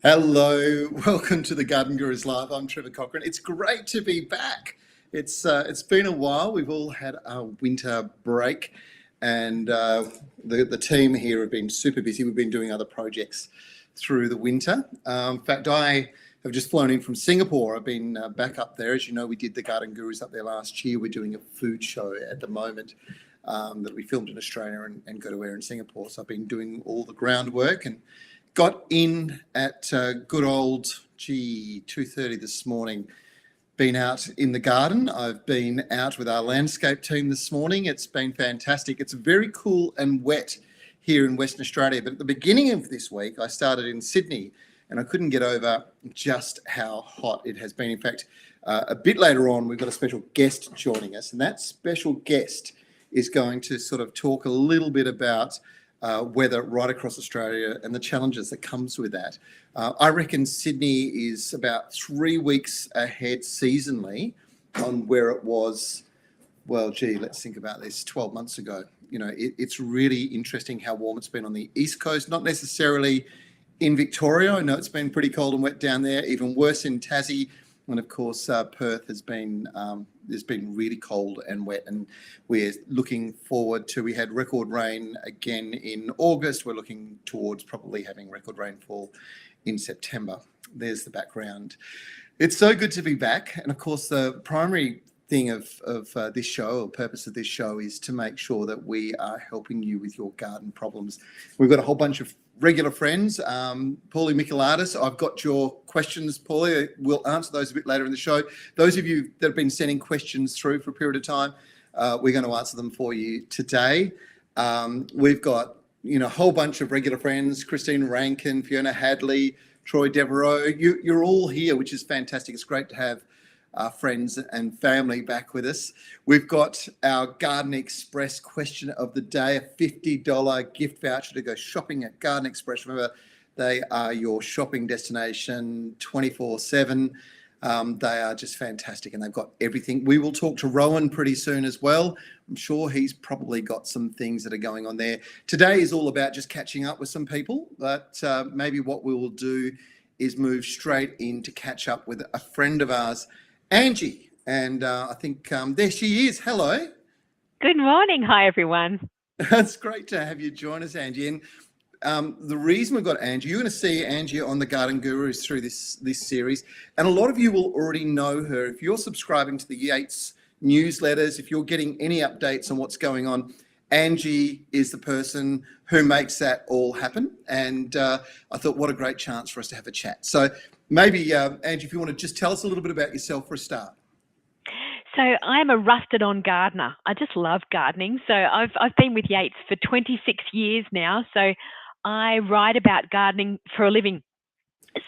Hello, welcome to the Garden Gurus Live. I'm Trevor Cochran. It's great to be back. It's been a while. We've all had our winter break, and the team here have been super busy. We've been doing other projects through the winter. In fact, I have just flown in from Singapore. I've been back up there. As you know, we did the Garden Gurus up there last year. We're doing a food show at the moment that we filmed in Australia and go to air in Singapore. So I've been doing all the groundwork and got in at good old 2:30 this morning. Been out in the garden. I've been out with our landscape team this morning. It's been fantastic. It's very cool and wet here in Western Australia. But at the beginning of this week, I started in Sydney and I couldn't get over just how hot it has been. In fact, a bit later on, we've got a special guest joining us, and that special guest is going to sort of talk a little bit about weather right across Australia and the challenges that comes with that. I reckon Sydney is about 3 weeks ahead seasonally on where it was, let's think about this, 12 months ago. You know, it's really interesting how warm it's been on the East Coast, not necessarily in Victoria. I know it's been pretty cold and wet down there, even worse in Tassie. And of course, Perth has been really cold and wet, and we're looking forward to. We had record rain again in August. We're looking towards probably having record rainfall in September. There's the background. It's so good to be back, and of course, the primary thing of this show, or purpose of this show, is to make sure that we are helping you with your garden problems. We've got a whole bunch of regular friends. Paulie Michaelatis, I've got your questions, Paulie. We'll answer those a bit later in the show. Those of you that have been sending questions through for a period of time, we're going to answer them for you today. We've got a whole bunch of regular friends: Christine Rankin, Fiona Hadley, Troy Devereaux. You're all here, which is fantastic. It's great to have friends and family back with us. We've got our Garden Express question of the day, a $50 gift voucher to go shopping at Garden Express. Remember, they are your shopping destination 24/7. They are just fantastic, and they've got everything. We will talk to Rowan pretty soon as well. I'm sure he's probably got some things that are going on there. Today is all about just catching up with some people, but maybe what we will do is move straight in to catch up with a friend of ours, Angie, and I think there she is. Hello. Good morning. Hi, everyone. It's great to have you join us, Angie. And the reason we've got Angie, you're going to see Angie on the Garden Gurus through this series, and a lot of you will already know her. If you're subscribing to the Yates newsletters, if you're getting any updates on what's going on, Angie is the person who makes that all happen. And I thought, what a great chance for us to have a chat. So maybe, Angie, if you want to just tell us a little bit about yourself for a start. So I'm a rusted-on gardener. I just love gardening. So I've been with Yates for 26 years now. So I write about gardening for a living.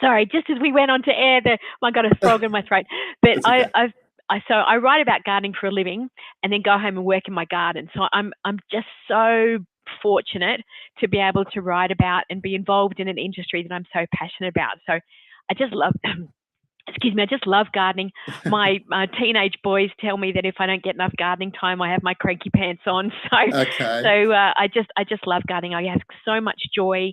Sorry, just as we went on to air, I got a frog in my throat. But okay. I write about gardening for a living, and then go home and work in my garden. So I'm just so fortunate to be able to write about and be involved in an industry that I'm so passionate about. So I just love, I just love gardening. My teenage boys tell me that if I don't get enough gardening time, I have my cranky pants on. I just love gardening. I have so much joy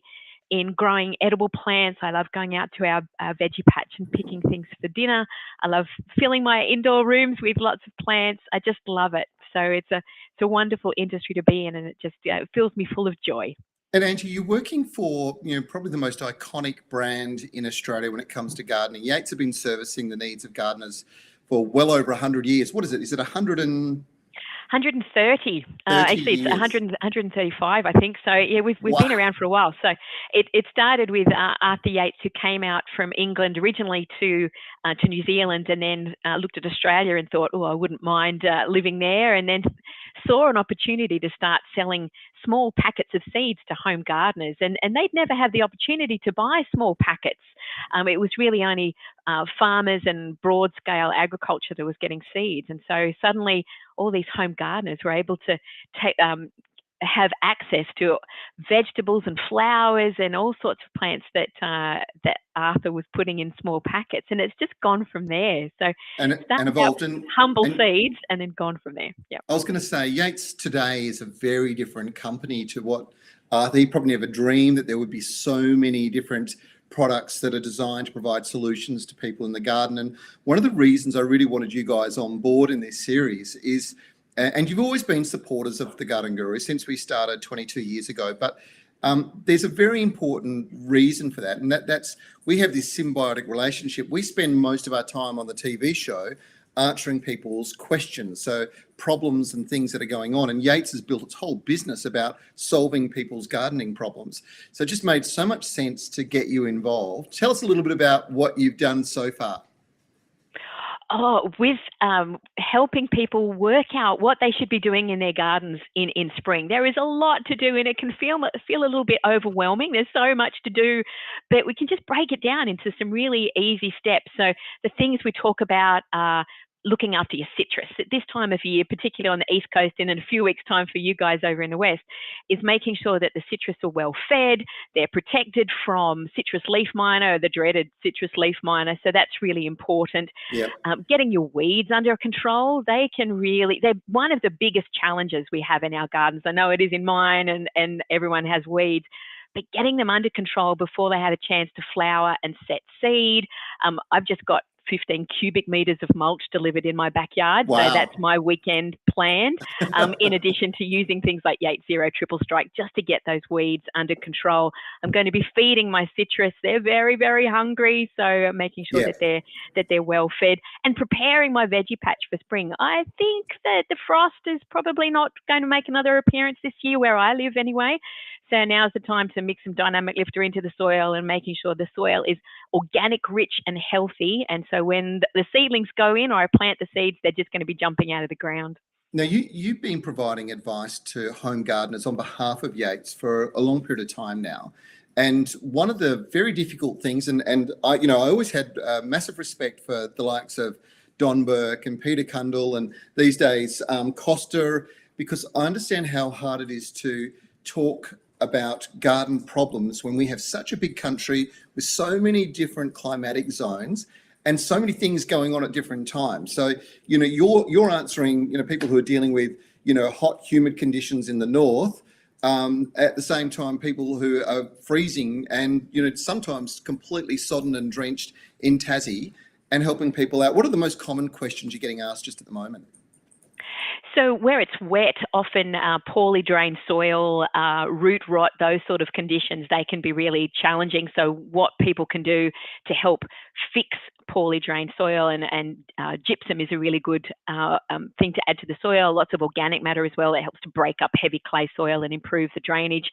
in growing edible plants. I love going out to our veggie patch and picking things for dinner. I love filling my indoor rooms with lots of plants. I just love it. So it's a wonderful industry to be in, and it just it fills me full of joy. And Angie, you're working for probably the most iconic brand in Australia when it comes to gardening. Yates have been servicing the needs of gardeners for well over 100 years. What is it? Is it 130. Actually, it's 135, I think. So yeah, we've been around for a while. So it started with Arthur Yates, who came out from England originally to New Zealand, and then looked at Australia and thought, I wouldn't mind living there, and then saw an opportunity to start selling small packets of seeds to home gardeners, and they'd never had the opportunity to buy small packets. It was really only farmers and broad scale agriculture that was getting seeds, and so suddenly all these home gardeners were able to have access to vegetables and flowers and all sorts of plants that Arthur was putting in small packets, and it's just gone from there. So and evolved in humble seeds, and then gone from there. Yeah. I was going to say, Yates today is a very different company to what Arthur. He probably never dreamed that there would be so many different products that are designed to provide solutions to people in the garden. And one of the reasons I really wanted you guys on board in this series is, and you've always been supporters of the Garden Guru since we started 22 years ago, but there's a very important reason for that, and that's we have this symbiotic relationship. We spend most of our time on the TV show answering people's questions, so problems and things that are going on. And Yates has built its whole business about solving people's gardening problems. So it just made so much sense to get you involved. Tell us a little bit about what you've done so far. With helping people work out what they should be doing in their gardens in spring. There is a lot to do, and it can feel a little bit overwhelming. There's so much to do, but we can just break it down into some really easy steps. So the things we talk about are looking after your citrus at this time of year, particularly on the East Coast, and in a few weeks' time for you guys over in the West, is making sure that the citrus are well fed, they're protected from citrus leaf miner, the dreaded citrus leaf miner. So that's really important. Yep. Getting your weeds under control, they're one of the biggest challenges we have in our gardens. I know it is in mine, and everyone has weeds, but getting them under control before they have a chance to flower and set seed. I've just got 15 cubic meters of mulch delivered in my backyard. Wow. So that's my weekend planned, in addition to using things like Yates Zero Triple Strike just to get those weeds under control. I'm going to be feeding my citrus. They're very, very hungry. So making sure that they're well fed and preparing my veggie patch for spring. I think that the frost is probably not going to make another appearance this year where I live anyway. So now's the time to mix some dynamic lifter into the soil and making sure the soil is organic, rich and healthy. And so when the seedlings go in or I plant the seeds, they're just going to be jumping out of the ground. Now, you've been providing advice to home gardeners on behalf of Yates for a long period of time now. And one of the very difficult things, and I always had massive respect for the likes of Don Burke and Peter Cundall and these days Costa, because I understand how hard it is to talk about garden problems when we have such a big country with so many different climatic zones and so many things going on at different times. So, you're answering, people who are dealing with, hot, humid conditions in the north, at the same time, people who are freezing and, sometimes completely sodden and drenched in Tassie, and helping people out. What are the most common questions you're getting asked just at the moment? So where it's wet, often poorly drained soil, root rot, those sort of conditions, they can be really challenging. So what people can do to help fix poorly drained soil, and gypsum is a really good thing to add to the soil. Lots of organic matter as well. It helps to break up heavy clay soil and improve the drainage.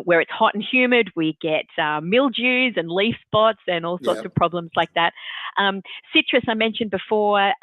Where it's hot and humid, we get mildews and leaf spots and all sorts of problems like that. Citrus, I mentioned before,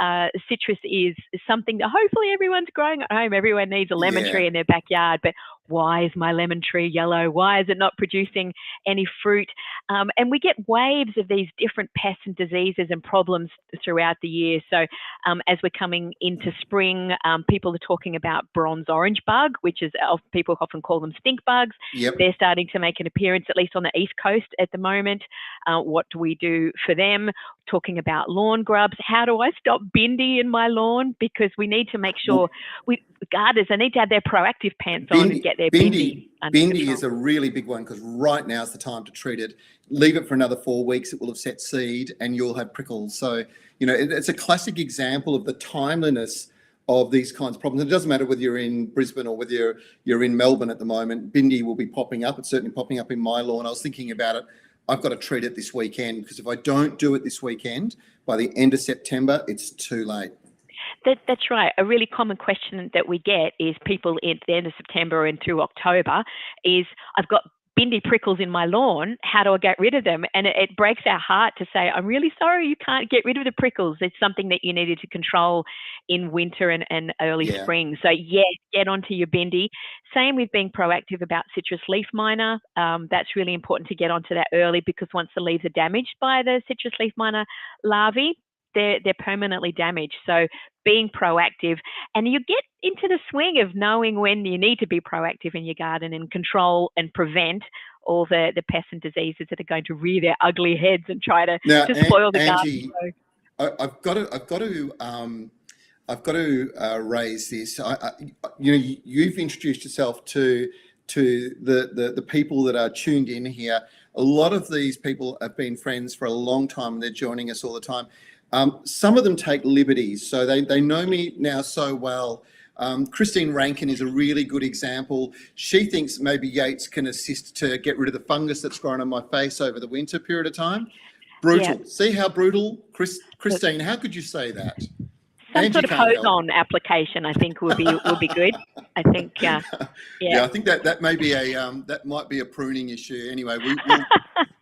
citrus is something that hopefully everyone's growing at home. Everyone needs a lemon tree in their backyard, but why is my lemon tree yellow? Why is it not producing any fruit? And we get waves of these different pests and diseases and problems throughout the year. So as we're coming into spring, people are talking about bronze orange bug, which is, people often call them stink bugs. Yep. They're starting to make an appearance, at least on the East Coast at the moment. What do we do for them? Talking about lawn grubs. How do I stop bindi in my lawn? Because we need to make sure gardeners, they need to have their proactive pants on and get their bindi under control. Bindi is a really big one because right now is the time to treat it. Leave it for another 4 weeks, it will have set seed and you'll have prickles. So, it's a classic example of the timeliness of these kinds of problems. It doesn't matter whether you're in Brisbane or whether you're in Melbourne at the moment. Bindi will be popping up. It's certainly popping up in my lawn. I was thinking about it. I've got to treat it this weekend because if I don't do it this weekend, by the end of September, it's too late. That's right. A really common question that we get is people at the end of September and through October is, I've got bindi prickles in my lawn. How do I get rid of them? And it breaks our heart to say, I'm really sorry you can't get rid of the prickles. It's something that you needed to control in winter and early spring. So yes, get onto your bindi. Same with being proactive about citrus leaf miner. That's really important to get onto that early because once the leaves are damaged by the citrus leaf miner larvae, they're permanently damaged. So being proactive, and you get into the swing of knowing when you need to be proactive in your garden and control and prevent all the pests and diseases that are going to rear their ugly heads and try to spoil the Angie, garden. I've got to raise this. You've introduced yourself to the people that are tuned in here. A lot of these people have been friends for a long time, and they're joining us all the time. Some of them take liberties, so they know me now so well. Christine Rankin is a really good example. She thinks maybe Yates can assist to get rid of the fungus that's grown on my face over the winter period of time. Brutal. Yeah. See how brutal? Christine, how could you say that? Some Angie sort of can't help. hose-on application, I think, would be good. I think, yeah. Yeah, I think that may be that might be a pruning issue. Anyway,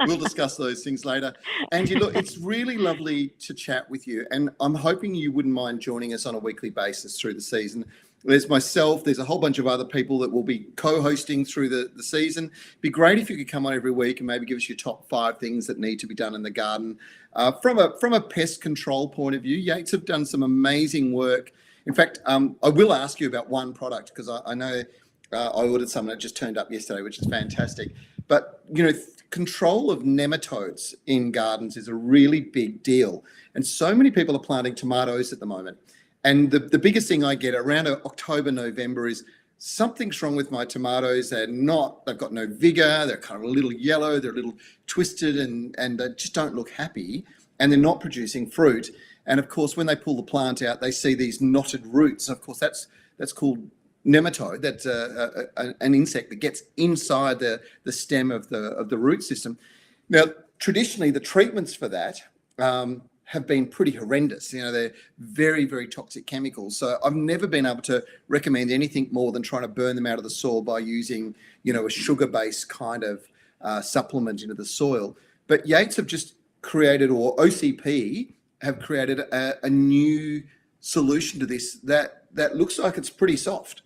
we'll discuss those things later. Angie, look, it's really lovely to chat with you, and I'm hoping you wouldn't mind joining us on a weekly basis through the season. There's myself, there's a whole bunch of other people that will be co-hosting through the season. It'd be great if you could come on every week and maybe give us your top 5 things that need to be done in the garden. From a pest control point of view, Yates have done some amazing work. In fact, I will ask you about one product, because I know I ordered some that just turned up yesterday, which is fantastic. But, control of nematodes in gardens is a really big deal. And so many people are planting tomatoes at the moment. And the biggest thing I get around October, November is something's wrong with my tomatoes. They've got no vigor. They're kind of a little yellow. They're a little twisted and they just don't look happy. And they're not producing fruit. And of course, when they pull the plant out, they see these knotted roots. Of course, that's called nematode. That's an insect that gets inside the stem of the root system. Now, traditionally, the treatments for that have been pretty horrendous. They're very, very toxic chemicals. So I've never been able to recommend anything more than trying to burn them out of the soil by using, a sugar-based kind of supplement into the soil. But Yates have just created, or OCP have created a new solution to this that looks like it's pretty soft.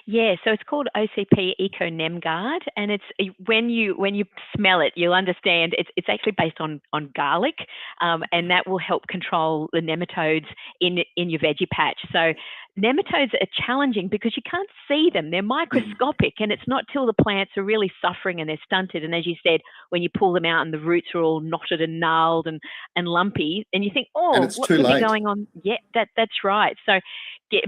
Yeah, so it's called OCP Eco NemGuard, and it's when you smell it, you'll understand it's actually based on garlic, and that will help control the nematodes in your veggie patch. So nematodes are challenging because you can't see them; they're microscopic, and it's not till the plants are really suffering and they're stunted. And as you said, when you pull them out and the roots are all knotted and gnarled and lumpy, and you think, oh, what could be going on? Yeah, that's right. So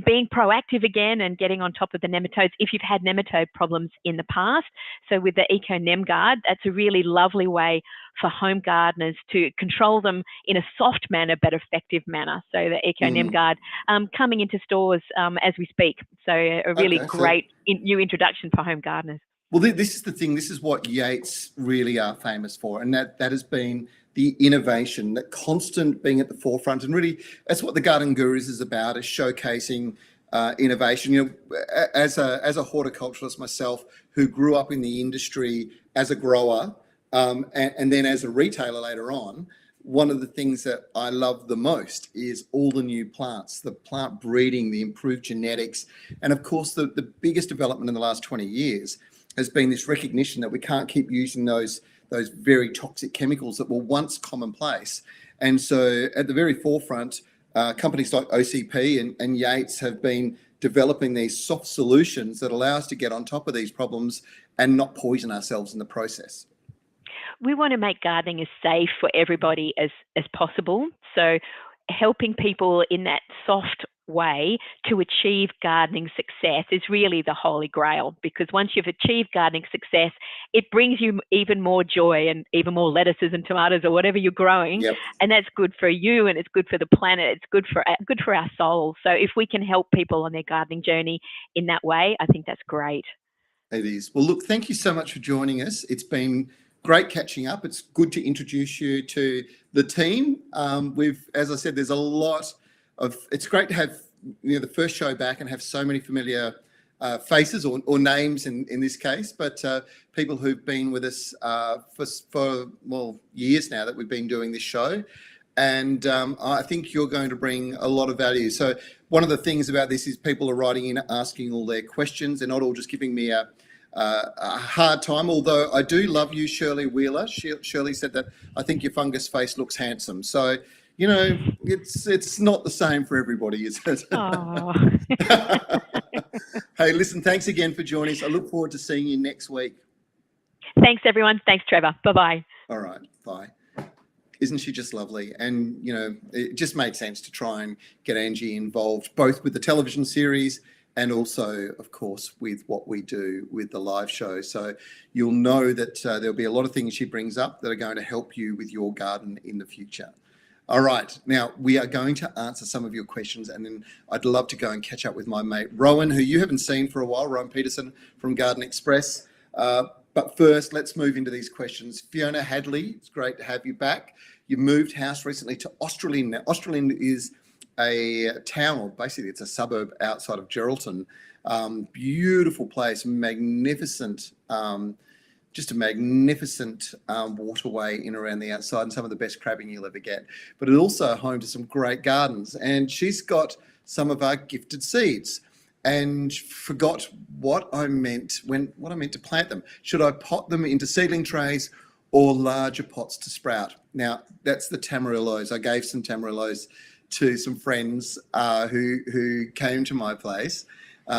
being proactive again and getting on top of the nematodes if you've had nematode problems in the past. So with the Eco NemGuard, that's a really lovely way for home gardeners to control them in a soft manner but effective manner. So the Eco NemGuard coming into stores as we speak. So a really great new introduction for home gardeners. Well, this is the thing. This is what Yates really are famous for, and that has been the innovation, that constant being at the forefront, and really that's what the Garden Gurus is about, is showcasing innovation. As a horticulturalist myself, who grew up in the industry as a grower and then as a retailer later on, one of the things that I love the most is all the new plants, the plant breeding, the improved genetics, and of course the biggest development in the last 20 years has been this recognition that we can't keep using those very toxic chemicals that were once commonplace. And so at the very forefront, companies like OCP and Yates have been developing these soft solutions that allow us to get on top of these problems and not poison ourselves in the process. We want to make gardening as safe for everybody as possible. So helping people in that soft way to achieve gardening success is really the holy grail, because once you've achieved gardening success, it brings you even more joy and even more lettuces and tomatoes or whatever you're growing. Yep. And that's good for you, and it's good for the planet. It's good for our souls. So if we can help people on their gardening journey in that way, I think that's great. It is. Well, look, thank you so much for joining us. It's been great catching up. It's good to introduce you to the team. As I said, there's a lot of, it's great to have the first show back and have so many familiar faces or names in this case, but people who've been with us for years now that we've been doing this show. And I think you're going to bring a lot of value. So one of the things about this is people are writing in, asking all their questions. They're not all just giving me a hard time, although I do love you, Shirley Wheeler. Shirley said that I think your fungus face looks handsome. So, it's not the same for everybody, is it? Oh. Hey, listen, thanks again for joining us. I look forward to seeing you next week. Thanks, everyone. Thanks, Trevor. Bye-bye. All right. Bye. Isn't she just lovely? And, it just made sense to try and get Angie involved, both with the television series and also, of course, with what we do with the live show. So you'll know that there'll be a lot of things she brings up that are going to help you with your garden in the future. All right, now we are going to answer some of your questions, and then I'd love to go and catch up with my mate Rowan, who you haven't seen for a while, Rowan Peterson from Garden Express. But first, let's move into these questions. Fiona Hadley, it's great to have you back. You moved house recently to Australind. Now, Australind is a town, or basically it's a suburb outside of Geraldton. Beautiful place, magnificent, just a magnificent waterway in around the outside, and some of the best crabbing you'll ever get. But it's also home to some great gardens, and she's got some of our gifted seeds, and forgot what I meant to plant them. Should I pot them into seedling trays or larger pots to sprout? Now, that's the tamarillos. I gave some tamarillos to some friends who came to my place.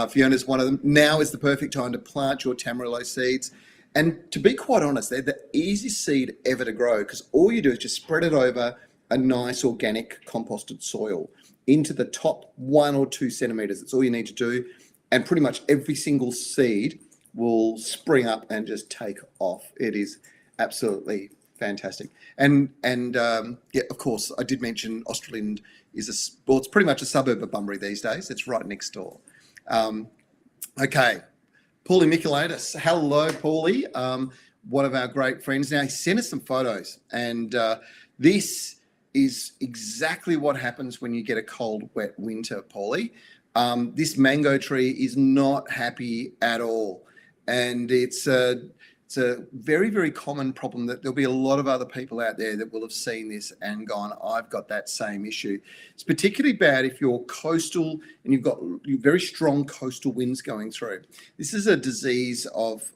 Fiona's one of them. Now is the perfect time to plant your tamarillo seeds. And to be quite honest, they're the easiest seed ever to grow, because all you do is just spread it over a nice organic composted soil into the top 1 or 2 centimetres. That's all you need to do. And pretty much every single seed will spring up and just take off. It is absolutely fantastic. And yeah, of course, I did mention Australind is it's pretty much a suburb of Bunbury these days. It's right next door. Okay, Paulie Michaelatis. Hello, Paulie. One of our great friends. Now, he sent us some photos, and this is exactly what happens when you get a cold, wet winter, Paulie. This mango tree is not happy at all, and it's a very, very common problem that there'll be a lot of other people out there that will have seen this and gone, I've got that same issue. It's particularly bad if you're coastal and you've got very strong coastal winds going through. This is a disease of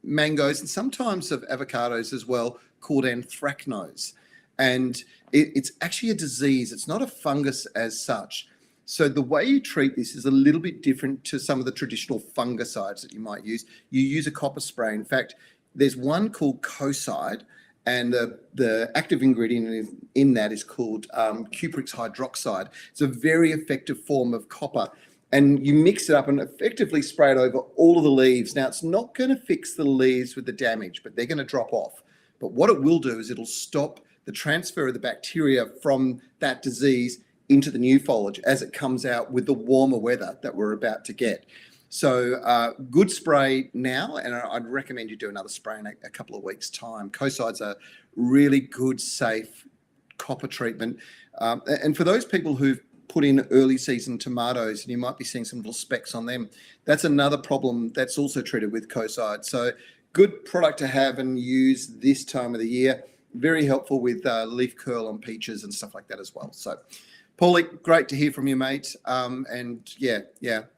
mangoes and sometimes of avocados as well, called anthracnose. And it's actually a disease. It's not a fungus as such. So the way you treat this is a little bit different to some of the traditional fungicides that you might use. You use a copper spray. In fact, there's one called Coside, and the active ingredient in that is called cuprix hydroxide. It's a very effective form of copper. And you mix it up and effectively spray it over all of the leaves. Now, it's not going to fix the leaves with the damage, but they're going to drop off. But what it will do is it'll stop the transfer of the bacteria from that disease into the new foliage as it comes out with the warmer weather that we're about to get. So good spray now, and I'd recommend you do another spray in a couple of weeks' time. Coside's a really good, safe copper treatment. And for those people who've put in early season tomatoes, and you might be seeing some little specks on them, that's another problem that's also treated with Coside. So good product to have and use this time of the year. Very helpful with leaf curl on peaches and stuff like that as well. So, Paulie, great to hear from you, mate. And yeah,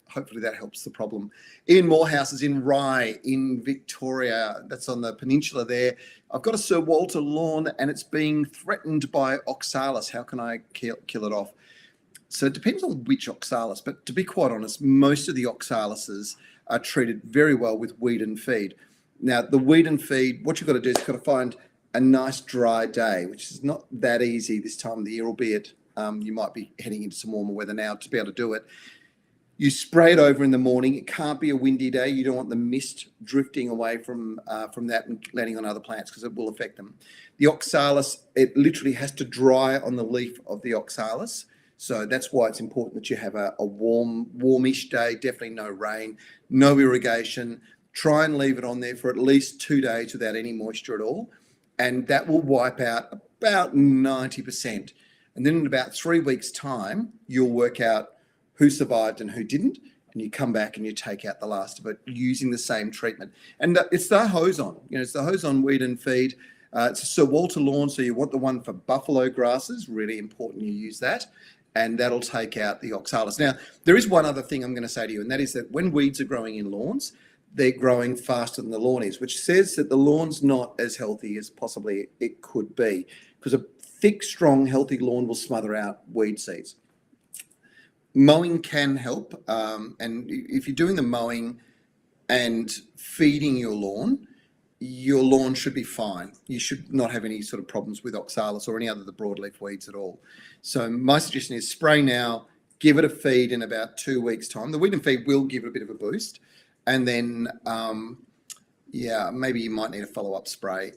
hopefully that helps the problem. Ian Morehouse is in Rye in Victoria. That's on the peninsula there. I've got a Sir Walter lawn and it's being threatened by oxalis. How can I kill it off? So it depends on which oxalis, but to be quite honest, most of the oxalises are treated very well with weed and feed. Now, the weed and feed, what you've got to do is you've got to find a nice dry day, which is not that easy this time of the year, albeit you might be heading into some warmer weather now to be able to do it. You spray it over in the morning. It can't be a windy day. You don't want the mist drifting away from that and landing on other plants because it will affect them. The oxalis, it literally has to dry on the leaf of the oxalis. So that's why it's important that you have a warmish day, definitely no rain, no irrigation. Try and leave it on there for at least 2 days without any moisture at all. And that will wipe out about 90%. And then in about 3 weeks' time, you'll work out who survived and who didn't. And you come back and you take out the last of it using the same treatment. And it's the hose on. It's the hose on weed and feed. It's a Sir Walter lawn, so you want the one for buffalo grasses. Really important you use that. And that'll take out the oxalis. Now, there is one other thing I'm going to say to you, and that is that when weeds are growing in lawns, they're growing faster than the lawn is, which says that the lawn's not as healthy as possibly it could be, because a thick, strong, healthy lawn will smother out weed seeds. Mowing can help, and if you're doing the mowing and feeding your lawn should be fine. You should not have any sort of problems with oxalis or any other of the broadleaf weeds at all. So my suggestion is spray now, give it a feed in about 2 weeks' time. The weed and feed will give it a bit of a boost. And then, maybe you might need a follow-up spray.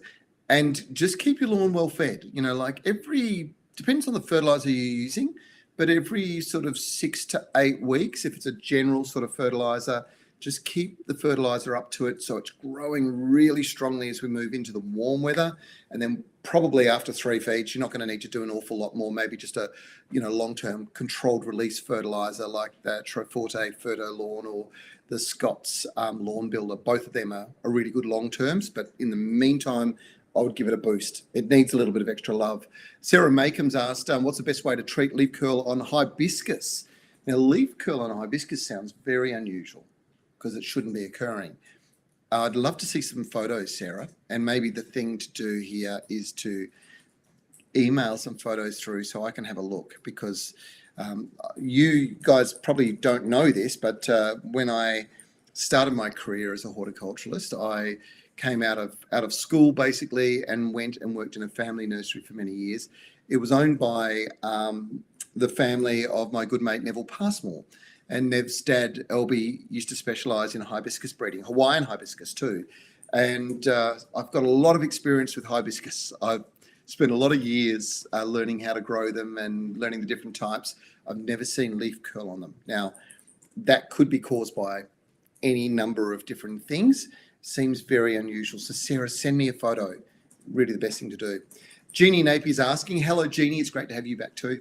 And just keep your lawn well fed. Depends on the fertilizer you're using, but every sort of 6 to 8 weeks, if it's a general sort of fertilizer, just keep the fertilizer up to it so it's growing really strongly as we move into the warm weather. And then probably after 3 feeds, you're not going to need to do an awful lot more, maybe just a long-term controlled release fertilizer like the Trevor Ferto Lawn or the Scott's Lawn Builder. Both of them are really good long terms, but in the meantime, I would give it a boost. It needs a little bit of extra love. Sarah Makeham's asked, what's the best way to treat leaf curl on hibiscus? Now, leaf curl on hibiscus sounds very unusual because it shouldn't be occurring. I'd love to see some photos, Sarah, and maybe the thing to do here is to email some photos through so I can have a look, because you guys probably don't know this, but when I started my career as a horticulturalist, I came out of school basically and went and worked in a family nursery for many years. It was owned by the family of my good mate Neville Passmore, and Nev's dad Elby used to specialise in hibiscus breeding, Hawaiian hibiscus too. And I've got a lot of experience with hibiscus. I've spent a lot of years learning how to grow them and learning the different types. I've never seen leaf curl on them. Now, that could be caused by any number of different things. Seems very unusual. So Sarah, send me a photo. Really the best thing to do. Jeannie Napier's asking, hello Jeannie, it's great to have you back too.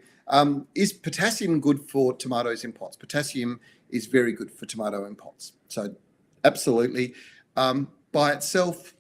Is potassium good for tomatoes in pots? Potassium is very good for tomato in pots. So absolutely. By itself,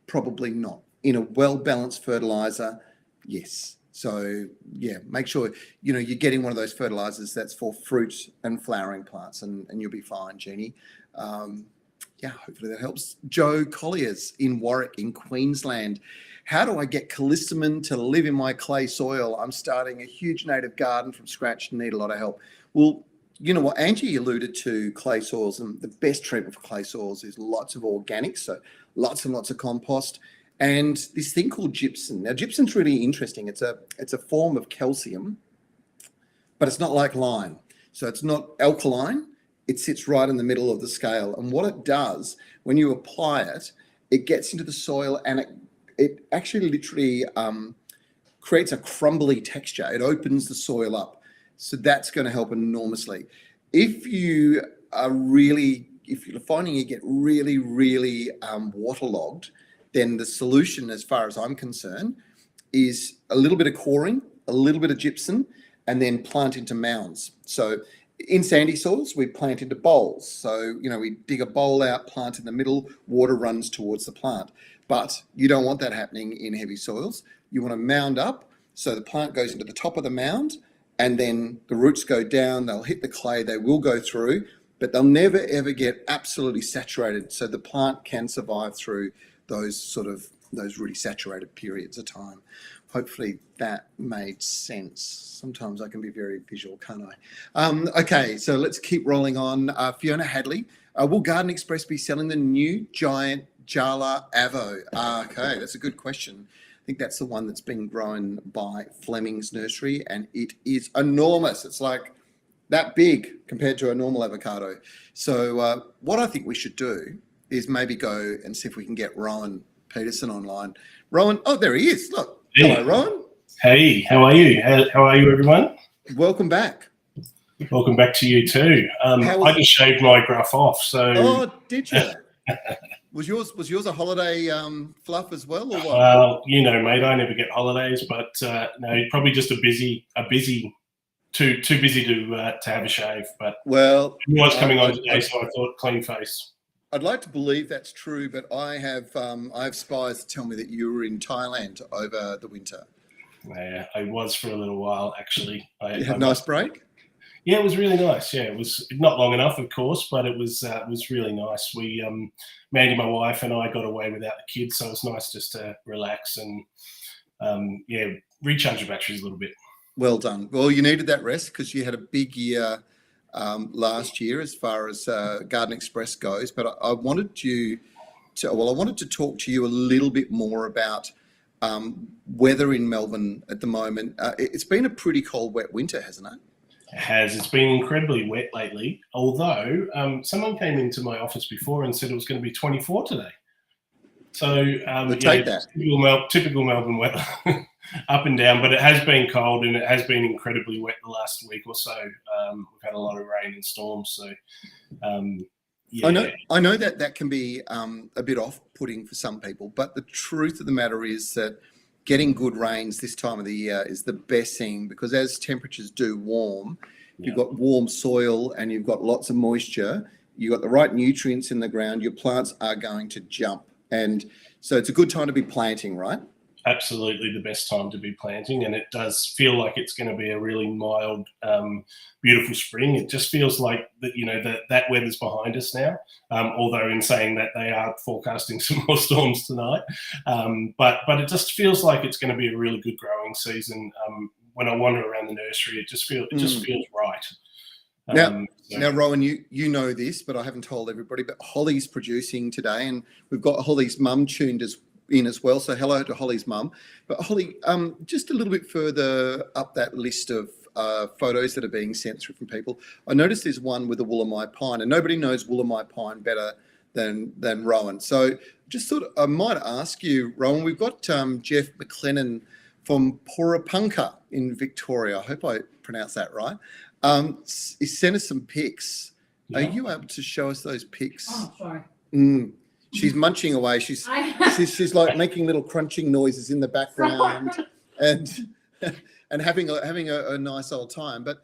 probably not. In a well-balanced fertilizer, yes. So yeah, make sure you're getting one of those fertilizers that's for fruit and flowering plants, and you'll be fine, Jeannie. Hopefully that helps. Joe Collier's in Warwick in Queensland. How do I get callistemon to live in my clay soil? I'm starting a huge native garden from scratch and need a lot of help. Well, you know what, Angie alluded to clay soils, and the best treatment for clay soils is lots of organics, so lots and lots of compost, and this thing called gypsum. Now, gypsum's really interesting. It's a form of calcium, but it's not like lime. So it's not alkaline. It sits right in the middle of the scale. And what it does, when you apply it, it gets into the soil and it actually literally creates a crumbly texture. It opens the soil up. So that's going to help enormously. If you're finding you get really, really waterlogged, then the solution, as far as I'm concerned, is a little bit of coring, a little bit of gypsum, and then plant into mounds. So in sandy soils, we plant into bowls. So, we dig a bowl out, plant in the middle, water runs towards the plant. But you don't want that happening in heavy soils. You want to mound up, so the plant goes into the top of the mound, and then the roots go down, they'll hit the clay, they will go through, but they'll never ever get absolutely saturated, so the plant can survive through those really saturated periods of time. Hopefully that made sense. Sometimes I can be very visual, can't I? Okay, so let's keep rolling on. Fiona Hadley, will Garden Express be selling the new giant Jala Avo? Okay, that's a good question. I think that's the one that's been grown by Fleming's Nursery, and it is enormous. It's like that big compared to a normal avocado. So what I think we should do is maybe go and see if we can get Rowan Peterson online. Rowan, oh, there he is. Look. Hey. Hello, Rowan. Hey, how are you? How are you, everyone? Welcome back. Welcome back to you too. I just shaved my gruff off. So. Oh, did you? Was yours a holiday fluff as well, or what? Well, mate, I never get holidays, but no, probably just too busy to have a shave. But well, it was coming on today, so I thought clean face. I'd like to believe that's true, but I have spies that tell me that you were in Thailand over the winter. Yeah, I was for a little while actually. You had a nice break? Yeah, it was really nice. Yeah, it was not long enough, of course, but it was really nice. We, Mandy, my wife, and I got away without the kids, so it was nice just to relax and recharge your batteries a little bit. Well done. Well, you needed that rest because you had a big year last year as far as Garden Express goes, but I wanted to talk to you a little bit more about weather in Melbourne at the moment. It's been a pretty cold, wet winter, hasn't it? It has. It's been incredibly wet lately. Although someone came into my office before and said it was going to be 24 today. So Take that. typical Melbourne weather, up and down. But it has been cold and it has been incredibly wet the last week or so. We've had a lot of rain and storms. So yeah. I know that can be a bit off-putting for some people, but the truth of the matter is that getting good rains this time of the year is the best thing, because as temperatures do warm, you've got warm soil and you've got lots of moisture, you've got the right nutrients in the ground, your plants are going to jump. And so it's a good time to be planting, right? Absolutely the best time to be planting, and it does feel like it's going to be a really mild, beautiful spring. It just feels like that weather's behind us now. Although in saying that, they are forecasting some more storms tonight, but it just feels like it's going to be a really good growing season. When I wander around the nursery, it just feels right. Now, Rowan, you know this, but I haven't told everybody. But Holly's producing today, and we've got Holly's mum tuned in as well. So hello to Holly's mum. But Holly, just a little bit further up that list of photos that are being sent through from people, I noticed there's one with a Wollemi pine, and nobody knows Wollemi pine better than Rowan. So just thought I might ask you, Rowan. We've got Jeff McLennan from Porapunka in Victoria. I hope I pronounced that right. He sent us some pics. Yeah. Are you able to show us those pics? Oh, sorry. She's munching away. She's like making little crunching noises in the background, and having a nice old time. But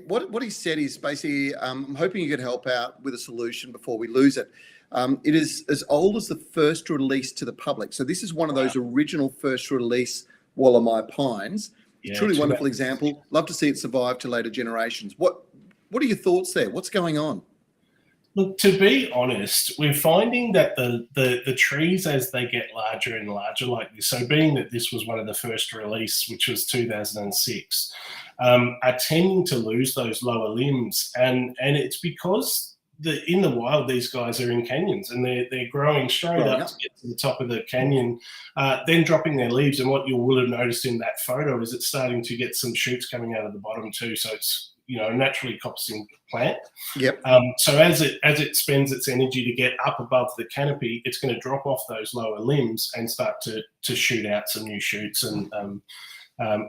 what he said is basically, I'm hoping you could help out with a solution before we lose it. It is as old as the first release to the public. So this is one of those original first release Wollemi pines. Yeah, truly wonderful example. Love to see it survive to later generations. What are your thoughts there? What's going on? Look, to be honest, we're finding that the trees, as they get larger and larger like this, so being that this was one of the first release, which was 2006, are tending to lose those lower limbs. And it's because in the wild, these guys are in canyons and they're growing straight up to get to the top of the canyon, then dropping their leaves. And what you will have noticed in that photo is it's starting to get some shoots coming out of the bottom too. So it's a naturally coppicing plant. Yep. So as it spends its energy to get up above the canopy, it's going to drop off those lower limbs and start to shoot out some new shoots. And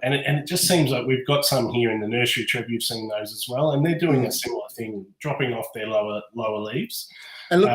it just seems like we've got some here in the nursery. Trevor, you've seen those as well, and they're doing a similar thing, dropping off their lower leaves. And look,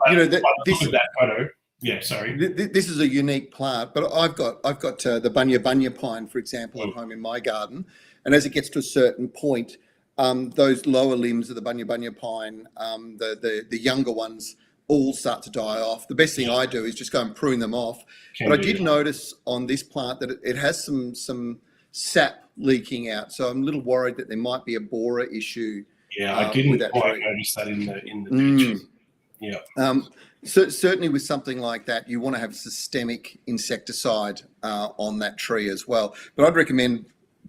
that photo. Yeah, sorry. This is a unique plant, but I've got the bunya pine, for example, at home in my garden, and as it gets to a certain point, those lower limbs of the bunya pine, the younger ones, all start to die off. The best thing I do is just go and prune them off. But I did notice on this plant that it has some sap leaking out, so I'm a little worried that there might be a borer issue. Yeah, I didn't quite notice that in the picture. Yeah. So certainly with something like that, you want to have systemic insecticide on that tree as well. But I'd recommend,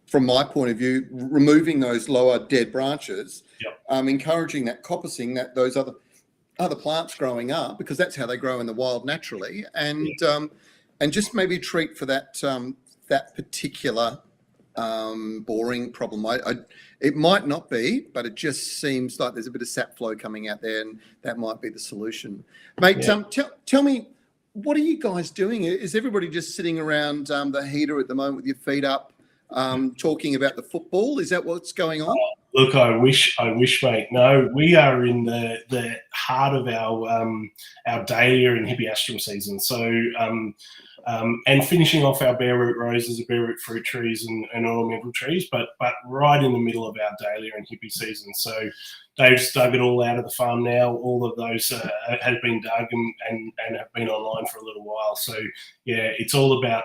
from my point of view, removing those lower dead branches, encouraging that coppicing, that those other plants growing up, because that's how they grow in the wild naturally, and just maybe treat for that particular boring problem. It might not be, but it just seems like there's a bit of sap flow coming out there, and that might be the solution. Mate, tell me, what are you guys doing? Is everybody just sitting around the heater at the moment with your feet up, talking about the football? Is that what's going on? Look, I wish, mate. No, we are in the heart of our dahlia and hippeastrum season. So, and finishing off our bare root roses, bare root fruit trees, and ornamental trees, but right in the middle of our dahlia and hippie season. So, Dave's dug it all out of the farm now. All of those have been dug and have been online for a little while. So, yeah, it's all about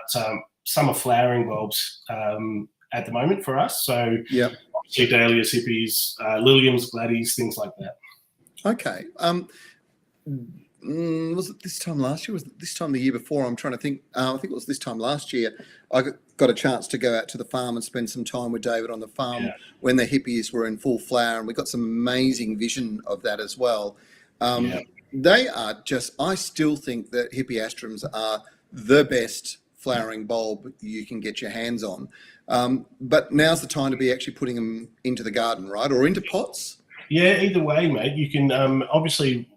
summer flowering bulbs at the moment for us. So, yeah. Dahlias, hippies, liliums, gladdies, things like that. Okay. Was it this time last year? Was it this time the year before? I'm trying to think. I think it was this time last year. I got a chance to go out to the farm and spend some time with David on the farm when the hippies were in full flower, and we got some amazing vision of that as well. They are just, I still think that hippieastrums are the best flowering bulb you can get your hands on. But now's the time to be actually putting them into the garden, right? Or into pots? Yeah, either way, mate. You can obviously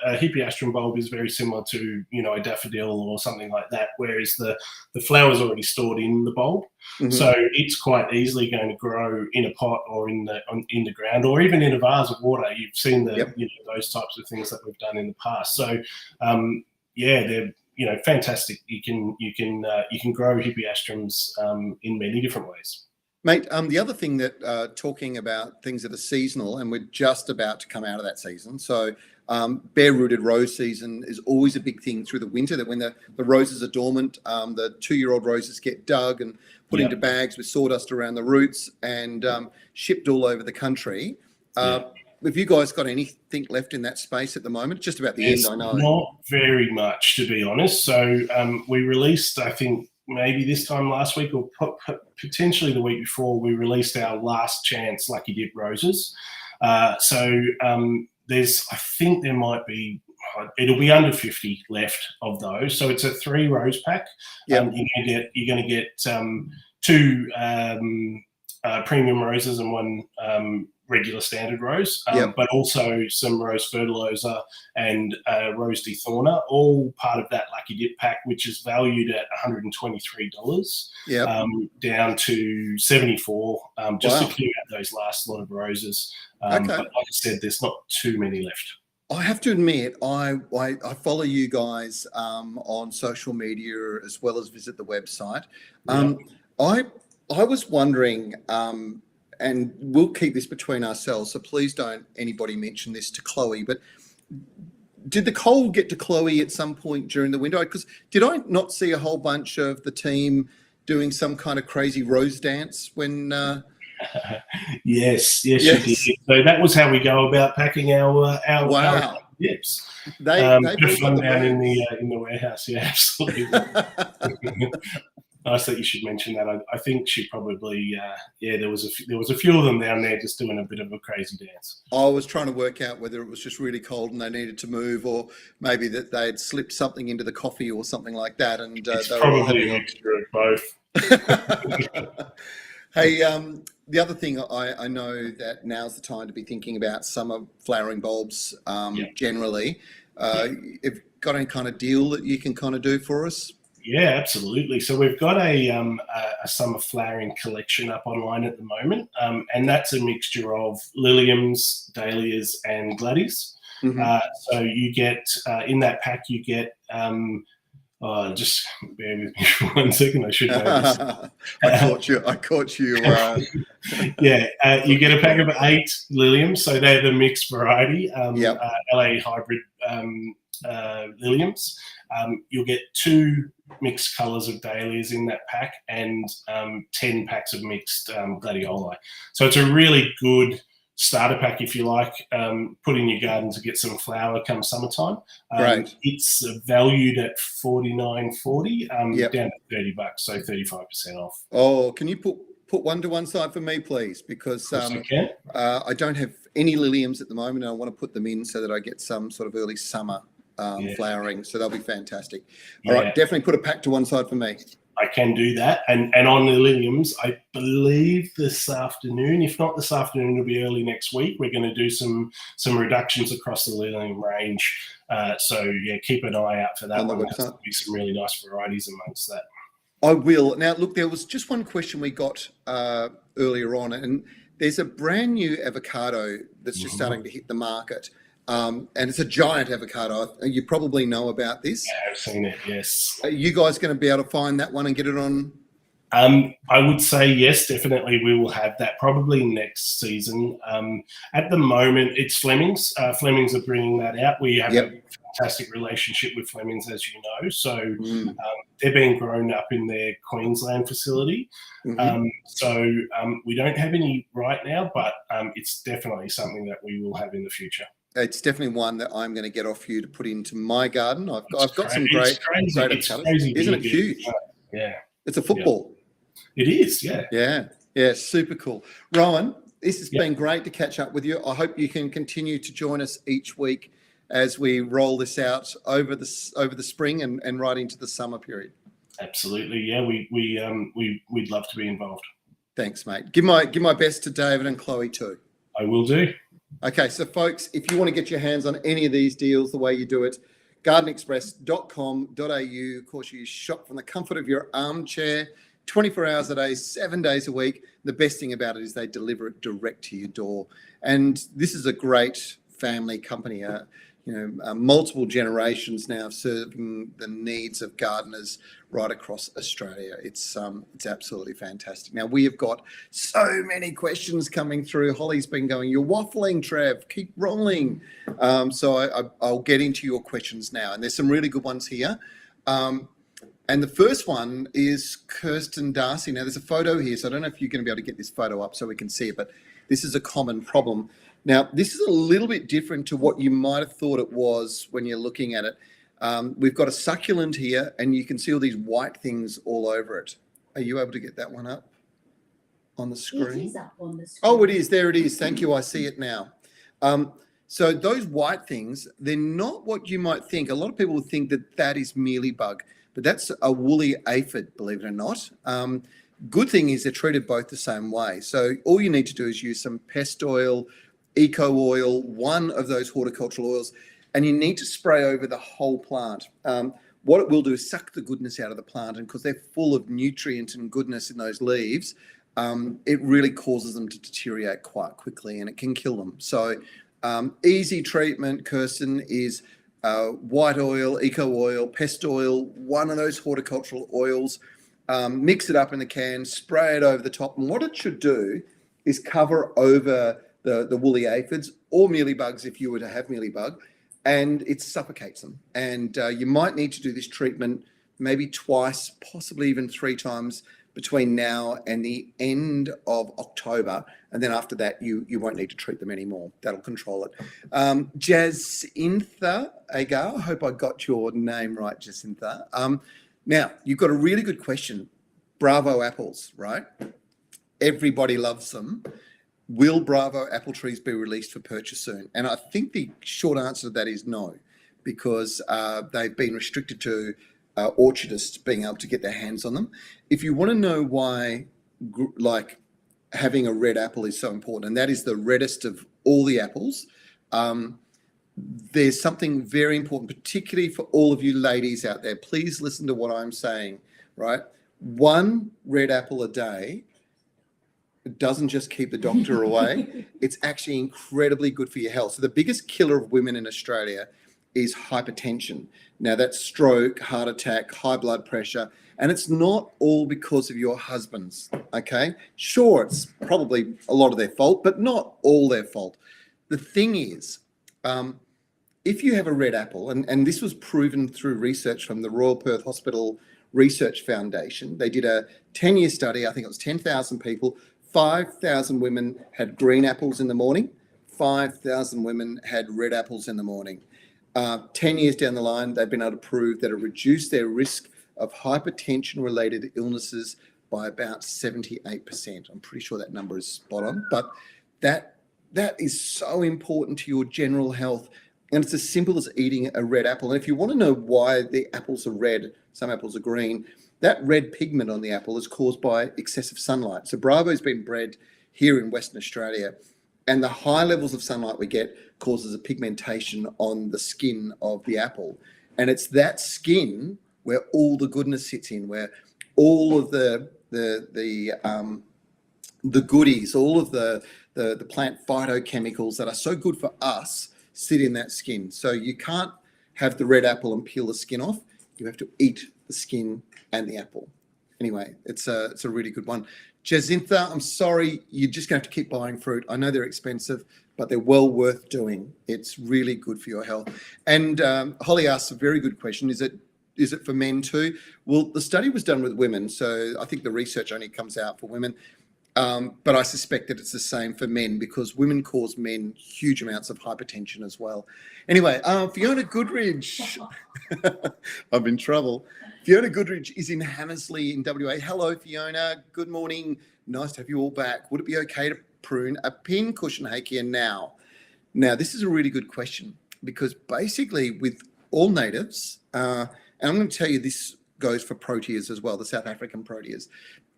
a hippeastrum bulb is very similar to a daffodil or something like that, whereas the flower's already stored in the bulb, so it's quite easily going to grow in a pot or in the ground or even in a vase of water. You've seen those types of things that we've done in the past. So they're fantastic. You can grow hippeastrums in many different ways. Mate, the other thing that talking about things that are seasonal, and we're just about to come out of that season. So bare-rooted rose season is always a big thing through the winter, that when the roses are dormant, the 2-year-old roses get dug and put into bags with sawdust around the roots and shipped all over the country. Have you guys got anything left in that space at the moment? Just about the end, I know. Not very much, to be honest. So we released, I think, maybe this time last week or potentially the week before, we released our last chance Lucky Dip roses. I think there might be, it'll be under 50 left of those. So it's a 3 rose pack. You're going to get 2 premium roses and 1 regular standard rose, but also some rose fertilizer and rose dethorner, all part of that Lucky Dip pack, which is valued at $123, down to $74, just to clear out those last lot of roses. But like I said, there's not too many left. I have to admit, I follow you guys on social media as well as visit the website. I was wondering, and we'll keep this between ourselves, so please don't anybody mention this to Chloe, but did the cold get to Chloe at some point during the winter? Because did I not see a whole bunch of the team doing some kind of crazy rose dance when... Yes, you did. So that was how we go about packing our dips. They fun down in the warehouse. Yeah, absolutely. Nice that you should mention that. I think she probably there was a few of them down there just doing a bit of a crazy dance. I was trying to work out whether it was just really cold and they needed to move, or maybe that they had slipped something into the coffee or something like that. And it's probably a mixture of both. Hey, the other thing, I know that now's the time to be thinking about summer flowering bulbs generally. Have you got any kind of deal that you can kind of do for us? Yeah, absolutely. So we've got a summer flowering collection up online at the moment, and that's a mixture of liliums, dahlias, and gladdies. So you get in that pack, you get just bear with me for 1 second. I should know this. I caught you. You get a pack of 8 liliums, so they're the mixed variety, LA hybrid liliums. You'll get 2 mixed colours of dahlias in that pack and 10 packs of mixed gladioli. So it's a really good starter pack, if you like, put in your garden to get some flower come summertime. Right. It's valued at $49.40, down to $30, so 35% off. Oh, can you put one to one side for me, please? Because I don't have any liliums at the moment, and I want to put them in so that I get some sort of early summer flowering. So they'll be fantastic. All right, definitely put a pack to one side for me. I can do that. And on the liliums, I believe this afternoon, if not this afternoon, it'll be early next week. We're going to do some reductions across the lilium range. So keep an eye out for that one. There'll be some really nice varieties amongst that. I will. Now, look, there was just one question we got earlier on, and there's a brand new avocado that's just starting to hit the market. And it's a giant avocado. You probably know about this. Yeah, I've seen it, yes. Are you guys going to be able to find that one and get it on? I would say yes, definitely we will have that probably next season. At the moment, it's Fleming's. Fleming's are bringing that out. We have a fantastic relationship with Fleming's, as you know. So they're being grown up in their Queensland facility. So we don't have any right now, but it's definitely something that we will have in the future. It's definitely one that I'm going to get off you to put into my garden. I've got some great avocados. Isn't it huge? Yeah. It's a football. It is, yeah. Yeah, super cool. Rowan, this has been great to catch up with you. I hope you can continue to join us each week as we roll this out over the spring and right into the summer period. Absolutely, yeah. We'd love to be involved. Thanks, mate. Give my best to David and Chloe too. I will do. Okay, so folks, if you want to get your hands on any of these deals, the way you do it, gardenexpress.com.au. Of course, you shop from the comfort of your armchair, 24 hours a day, 7 days a week. The best thing about it is they deliver it direct to your door. And this is a great family company. Multiple generations now serving the needs of gardeners right across Australia. It's absolutely fantastic. Now, we have got so many questions coming through. Holly's been going, "You're waffling, Trev. Keep rolling." So I'll get into your questions now. And there's some really good ones here. And the first one is Kirsten Darcy. Now, there's a photo here, so I don't know if you're going to be able to get this photo up so we can see it, but this is a common problem. Now, this is a little bit different to what you might have thought it was when you're looking at it. We've got a succulent here, and you can see all these white things all over it. Are you able to get that one up on the screen? It is up on the screen. Oh, it is. There it is. Thank you. I see it now. So those white things, they're not what you might think. A lot of people would think that is mealybug, but that's a woolly aphid, believe it or not. Good thing is they're treated both the same way. So all you need to do is use some pest oil, eco oil, one of those horticultural oils, and you need to spray over the whole plant. What it will do is suck the goodness out of the plant, and because they're full of nutrient and goodness in those leaves, it really causes them to deteriorate quite quickly, and it can kill them. So easy treatment, Kirsten, is white oil, eco oil, pest oil, one of those horticultural oils, mix it up in the can, spray it over the top, and what it should do is cover over the woolly aphids or mealybugs if you were to have mealybug, and it suffocates them. And you might need to do this treatment maybe twice, possibly even 3 times between now and the end of October. And then after that, you won't need to treat them anymore. That'll control it. Jacintha Agar, I hope I got your name right, Jacintha. Now, you've got a really good question. Bravo apples, right? Everybody loves them. Will Bravo apple trees be released for purchase soon? And I think the short answer to that is no, because they've been restricted to orchardists being able to get their hands on them. If you want to know why, having a red apple is so important, and that is the reddest of all the apples, there's something very important, particularly for all of you ladies out there. Please listen to what I'm saying, right? 1 red apple a day doesn't just keep the doctor away. It's actually incredibly good for your health. So the biggest killer of women in Australia is hypertension. Now that's stroke, heart attack, high blood pressure, and it's not all because of your husbands, okay? Sure, it's probably a lot of their fault, but not all their fault. The thing is, if you have a red apple, and this was proven through research from the Royal Perth Hospital Research Foundation, they did a 10-year study, I think it was 10,000 people, 5,000 women had green apples in the morning, 5,000 women had red apples in the morning. 10 years down the line, they've been able to prove that it reduced their risk of hypertension-related illnesses by about 78%. I'm pretty sure that number is spot on, but that is so important to your general health. And it's as simple as eating a red apple. And if you want to know why the apples are red, some apples are green, that red pigment on the apple is caused by excessive sunlight. So Bravo's been bred here in Western Australia, and the high levels of sunlight we get causes a pigmentation on the skin of the apple. And it's that skin where all the goodness sits in, where all of the goodies, all of the plant phytochemicals that are so good for us sit in that skin. So you can't have the red apple and peel the skin off. You have to eat the skin and the apple. Anyway, it's a really good one. Jacintha, I'm sorry, you're just going to have to keep buying fruit. I know they're expensive, but they're well worth doing. It's really good for your health. And Holly asks a very good question. Is it for men too? Well, the study was done with women, so I think the research only comes out for women. But I suspect that it's the same for men, because women cause men huge amounts of hypertension as well. Anyway, Fiona Goodridge, I'm in trouble. Fiona Goodridge is in Hammersley in WA. Hello, Fiona. Good morning. Nice to have you all back. Would it be okay to prune a pin cushion Hakea now? Now, this is a really good question, because basically with all natives, and I'm going to tell you this goes for proteas as well, the South African proteas,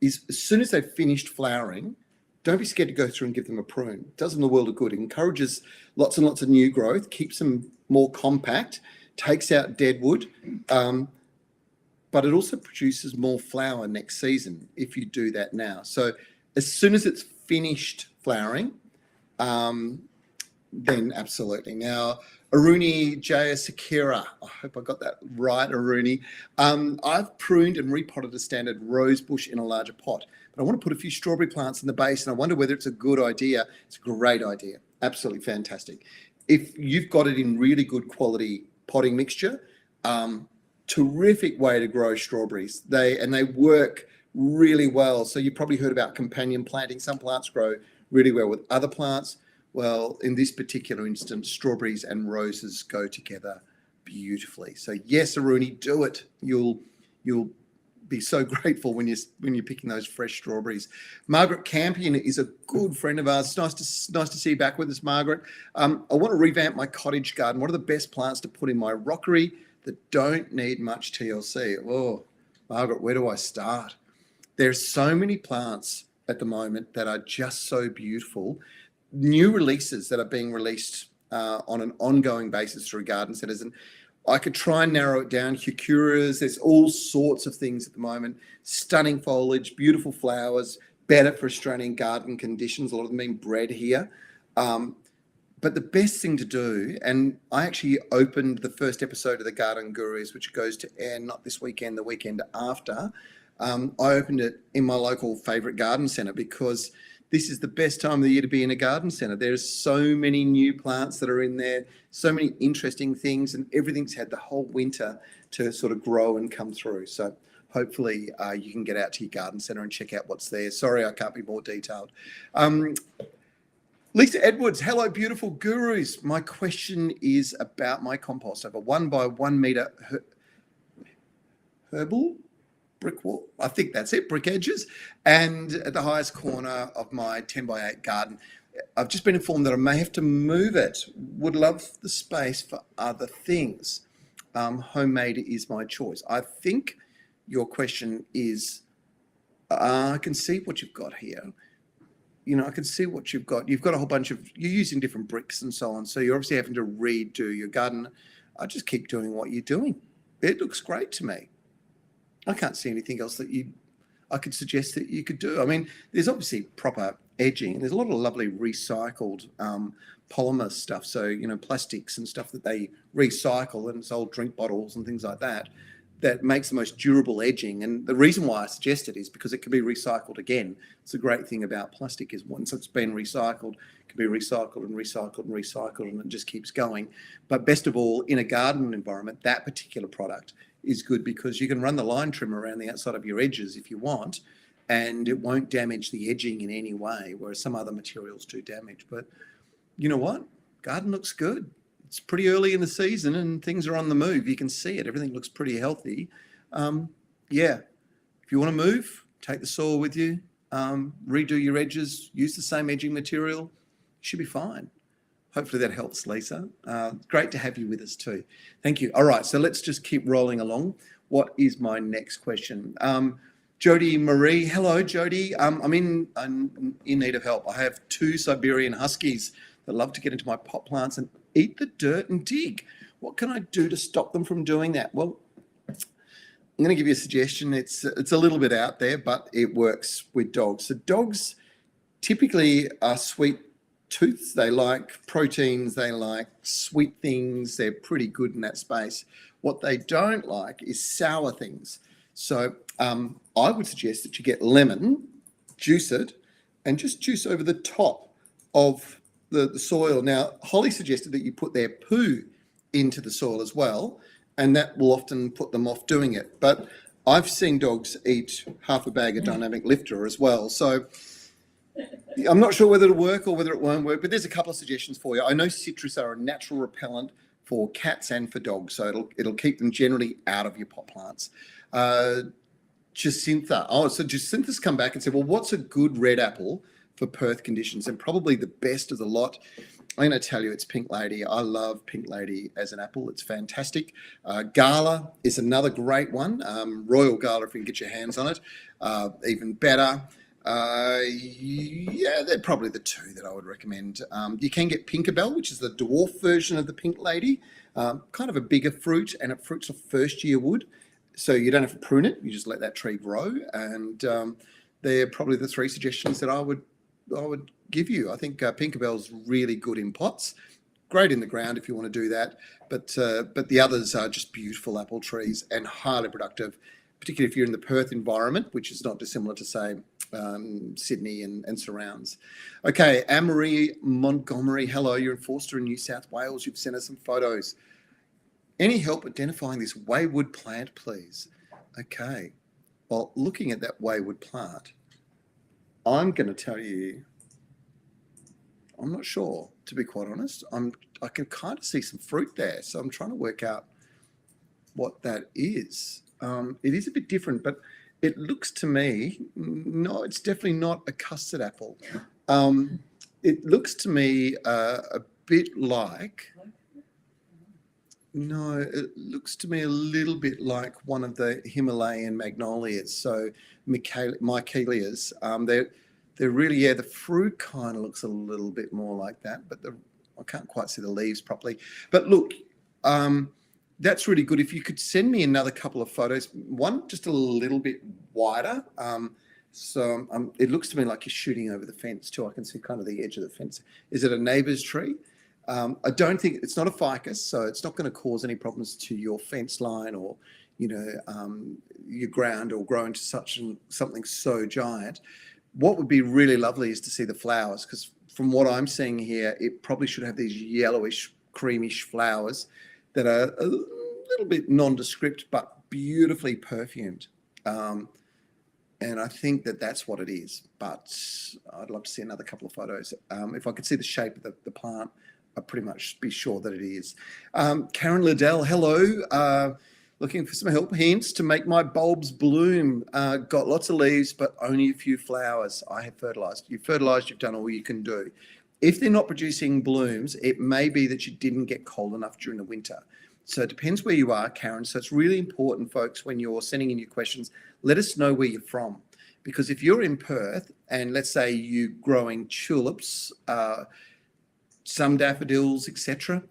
is as soon as they've finished flowering, don't be scared to go through and give them a prune. It does them the world of good. It encourages lots and lots of new growth, keeps them more compact, takes out dead wood, but it also produces more flower next season if you do that now. So as soon as it's finished flowering, then absolutely. Now, Aruni Jaya Sakira, I hope I got that right, Aruni. I've pruned and repotted a standard rose bush in a larger pot, but I want to put a few strawberry plants in the base, and I wonder whether it's a good idea. It's a great idea. Absolutely fantastic. If you've got it in really good quality potting mixture, terrific way to grow strawberries. They work really well. So you probably heard about companion planting. Some plants grow really well with other plants. Well, in this particular instance, strawberries and roses go together beautifully. So yes, Aruni, do it. You'll be so grateful when you're picking those fresh strawberries. Margaret Campion is a good friend of ours. It's nice to see you back with us, Margaret. I want to revamp my cottage garden. What are the best plants to put in my rockery that don't need much TLC? Oh, Margaret, where do I start? There's so many plants at the moment that are just so beautiful. New releases that are being released on an ongoing basis through garden centres, and I could try and narrow it down. Heucheras, there's all sorts of things at the moment. Stunning foliage, beautiful flowers, better for Australian garden conditions. A lot of them being bred here. But the best thing to do, and I actually opened the first episode of the Garden Gurus, which goes to air not this weekend, the weekend after. I opened it in my local favourite garden centre because this is the best time of the year to be in a garden centre. There's so many new plants that are in there, so many interesting things, and everything's had the whole winter to sort of grow and come through. So hopefully you can get out to your garden centre and check out what's there. Sorry, I can't be more detailed. Lisa Edwards, hello, beautiful gurus. My question is about my compost. I have a 1 by 1 metre herbal brick wall, I think that's it, brick edges, and at the highest corner of my 10 by 8 garden. I've just been informed that I may have to move it. Would love the space for other things. Homemade is my choice. I think your question is, I can see what you've got here. You know, I can see what you've got. You've got a whole bunch of, you're using different bricks and so on. So you're obviously having to redo your garden. I just keep doing what you're doing. It looks great to me. I can't see anything else that I could suggest that you could do. I mean, there's obviously proper edging. There's a lot of lovely recycled polymer stuff. So, you know, plastics and stuff that they recycle, and it's old drink bottles and things like that, that makes the most durable edging. And the reason why I suggest it is because it can be recycled again. It's a great thing about plastic is once it's been recycled, it can be recycled and recycled and recycled, and it just keeps going. But best of all, in a garden environment, that particular product is good because you can run the line trimmer around the outside of your edges if you want, and it won't damage the edging in any way, whereas some other materials do damage. But you know what? Garden looks good. It's pretty early in the season and things are on the move. You can see it. Everything looks pretty healthy. Yeah, if you want to move, take the soil with you, redo your edges, use the same edging material. You should be fine. Hopefully that helps, Lisa. Great to have you with us too. Thank you. All right, so let's just keep rolling along. What is my next question? Jody Marie. Hello, Jody. I'm in need of help. I have 2 Siberian Huskies that love to get into my pot plants and eat the dirt and dig. What can I do to stop them from doing that? Well, I'm going to give you a suggestion. It's a little bit out there, but it works with dogs. So dogs typically are sweet tooths. They like proteins. They like sweet things. They're pretty good in that space. What they don't like is sour things. So I would suggest that you get lemon, juice it, and just juice over the top of the soil. Now, Holly suggested that you put their poo into the soil as well, and that will often put them off doing it. But I've seen dogs eat half a bag of dynamic lifter as well. So I'm not sure whether it'll work or whether it won't work, but there's a couple of suggestions for you. I know citrus are a natural repellent for cats and for dogs, so it'll keep them generally out of your pot plants. Jacintha. Oh, so Jacintha's come back and said, well, what's a good red apple for Perth conditions, and probably the best of the lot. I'm going to tell you, it's Pink Lady. I love Pink Lady as an apple. It's fantastic. Gala is another great one. Royal Gala, if you can get your hands on it, even better. Yeah, they're probably the two that I would recommend. You can get Pinkerbell, which is the dwarf version of the Pink Lady. Kind of a bigger fruit, and it fruits off first-year wood. So you don't have to prune it. You just let that tree grow. And they're probably the three suggestions that I would give you. I think Pinkerbell's really good in pots, great in the ground if you want to do that. But the others are just beautiful apple trees and highly productive, particularly if you're in the Perth environment, which is not dissimilar to, say, Sydney and surrounds. Okay, Anne-Marie Montgomery, hello. You're in Forster in New South Wales. You've sent us some photos. Any help identifying this wayward plant, please? Okay, well, looking at that wayward plant, I'm going to tell you, I'm not sure, to be quite honest. I can kind of see some fruit there, so I'm trying to work out what that is. It is a bit different, but it looks to me, no, it's definitely not a custard apple. It looks to me a bit like, no, it looks to me a little bit like one of the Himalayan magnolias, so Michaelias. They're really, yeah, the fruit kind of looks a little bit more like that, but I can't quite see the leaves properly. But look, that's really good. If you could send me another couple of photos, one just a little bit wider. It looks to me like you're shooting over the fence too. I can see kind of the edge of the fence. Is it a neighbour's tree? I don't think it's not a ficus, so it's not going to cause any problems to your fence line or, your ground or grow into something so giant. What would be really lovely is to see the flowers, because from what I'm seeing here, it probably should have these yellowish, creamish flowers that are a little bit nondescript but beautifully perfumed. And I think that that's what it is. But I'd love to see another couple of photos. If I could see the shape of the plant, I'd pretty much be sure that it is. Karen Liddell, hello. Looking for some help, hints to make my bulbs bloom. Got lots of leaves, but only a few flowers. I have fertilised. You've fertilised, you've done all you can do. If they're not producing blooms, it may be that you didn't get cold enough during the winter. So it depends where you are, Karen. So it's really important, folks, when you're sending in your questions, let us know where you're from. Because if you're in Perth and let's say you're growing tulips, some daffodils, etc.,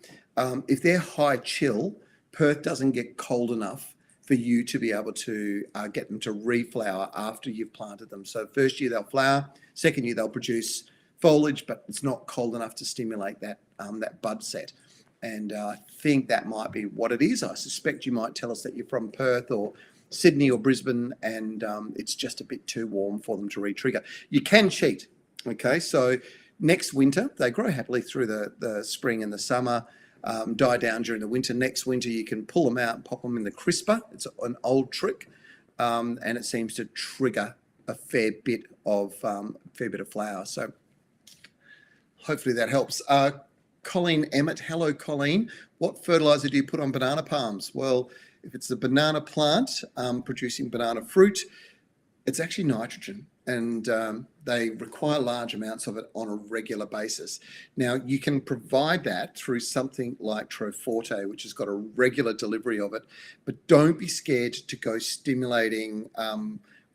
if they're high chill, Perth doesn't get cold enough for you to be able to get them to reflower after you've planted them. So first year they'll flower, second year they'll produce foliage, but it's not cold enough to stimulate that bud set. And I think that might be what it is. I suspect you might tell us that you're from Perth or Sydney or Brisbane, and it's just a bit too warm for them to re-trigger. You can cheat, okay? So next winter, they grow happily through the spring and the summer, die down during the winter. Next winter, you can pull them out and pop them in the crisper. It's an old trick, and it seems to trigger a fair bit of flower. So hopefully that helps. Colleen Emmett, hello Colleen. What fertilizer do you put on banana palms? Well, if it's a banana plant producing banana fruit, it's actually nitrogen, and they require large amounts of it on a regular basis. Now, you can provide that through something like Troforte, which has got a regular delivery of it, but don't be scared to go stimulating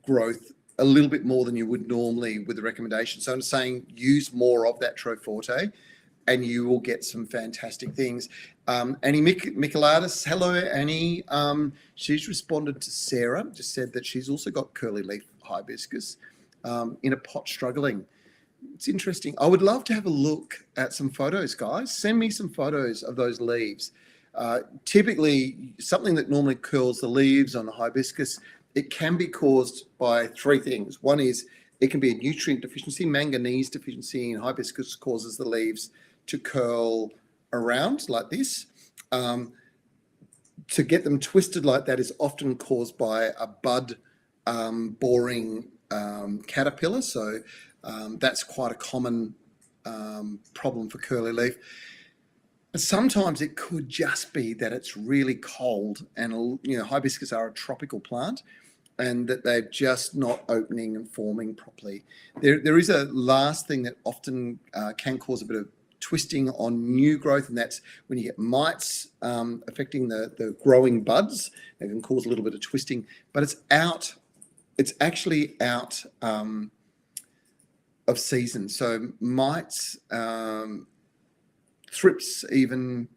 growth a little bit more than you would normally with the recommendation. So I'm saying use more of that Troforte, and you will get some fantastic things. Annie Michaeladis, hello Annie. She's responded to Sarah, just said that she's also got curly leaf hibiscus in a pot struggling. It's interesting. I would love to have a look at some photos, guys. Send me some photos of those leaves. Typically, something that normally curls the leaves on a hibiscus, it can be caused by three things. One is it can be a nutrient deficiency. Manganese deficiency in hibiscus causes the leaves to curl around like this. To get them twisted like that is often caused by a bud boring caterpillar. So that's quite a common problem for curly leaf. And sometimes it could just be that it's really cold, and hibiscus are a tropical plant. and that they're just not opening and forming properly. There is a last thing that often can cause a bit of twisting on new growth, and that's when you get mites affecting the growing buds. It can cause a little bit of twisting, but it's actually out of season. So mites, thrips even,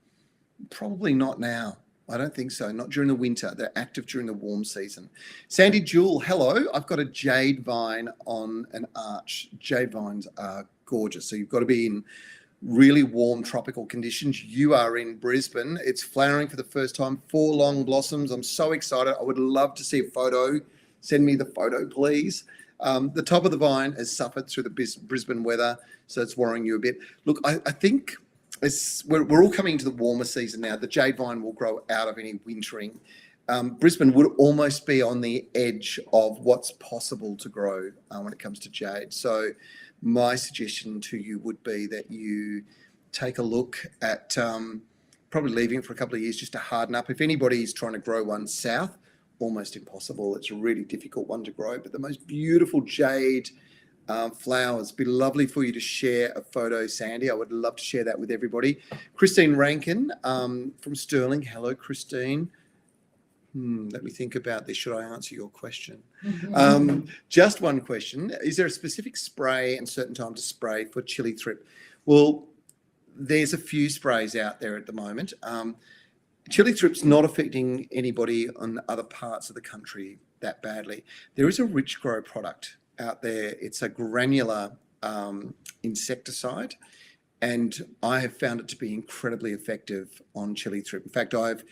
probably not now. I don't think so. Not during the winter. They're active during the warm season. Sandy Jewel, hello. I've got a jade vine on an arch. Jade vines are gorgeous. So you've got to be in really warm tropical conditions. You are in Brisbane. It's flowering for the first time. 4 long blossoms. I'm so excited. I would love to see a photo. Send me the photo, please. The top of the vine has suffered through the Brisbane weather, so it's worrying you a bit. Look, I think we're all coming into the warmer season now. The jade vine will grow out of any wintering. Brisbane would almost be on the edge of what's possible to grow when it comes to jade. So my suggestion to you would be that you take a look at probably leaving it for a couple of years just to harden up. If anybody's trying to grow one south, almost impossible. It's a really difficult one to grow, but the most beautiful jade flowers. Be lovely for you to share a photo, Sandy. I would love to share that with everybody. Christine Rankin from Stirling. Hello, Christine. Let me think about this. Should I answer your question? Just one question. Is there a specific spray and certain time to spray for chili thrip? Well, there's a few sprays out there at the moment. Chili thrip's not affecting anybody on other parts of the country that badly. There is a Rich Grow product out there. It's a granular insecticide, and I have found it to be incredibly effective on chili thrip. In fact, I've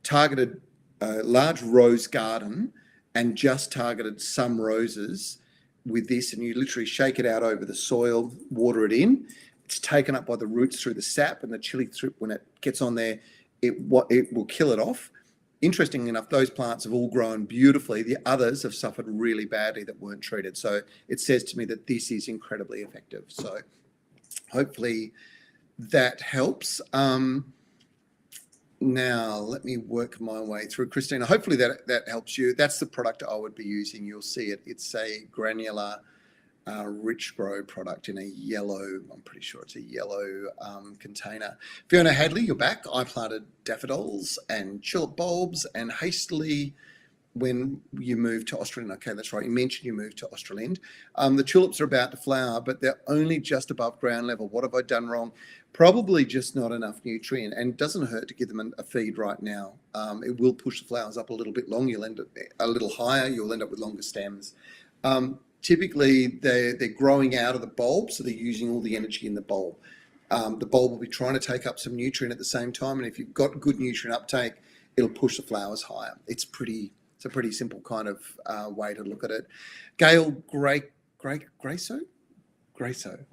targeted a large rose garden and just targeted some roses with this, and you literally shake it out over the soil, water it in. It's taken up by the roots through the sap, and the chili thrip, when it gets on there, it will kill it off. Interestingly enough, those plants have all grown beautifully. The others have suffered really badly that weren't treated. So it says to me that this is incredibly effective. So hopefully that helps. Now, let me work my way through. Christina, hopefully that helps you. That's the product I would be using. You'll see it. It's a granular Rich Grow product in a yellow, I'm pretty sure it's a yellow container. Fiona Hadley, you're back. I planted daffodils and tulip bulbs, and hastily, when you moved to Australind, okay, that's right, you mentioned you moved to Australind. The tulips are about to flower, but they're only just above ground level. What have I done wrong? Probably just not enough nutrient, and it doesn't hurt to give them a feed right now. It will push the flowers up a little bit long. You'll end up a little higher. You'll end up with longer stems. Typically, they're growing out of the bulb, so they're using all the energy in the bulb. The bulb will be trying to take up some nutrient at the same time, and if you've got good nutrient uptake, it'll push the flowers higher. It's a pretty simple kind of way to look at it. Gail Grayso?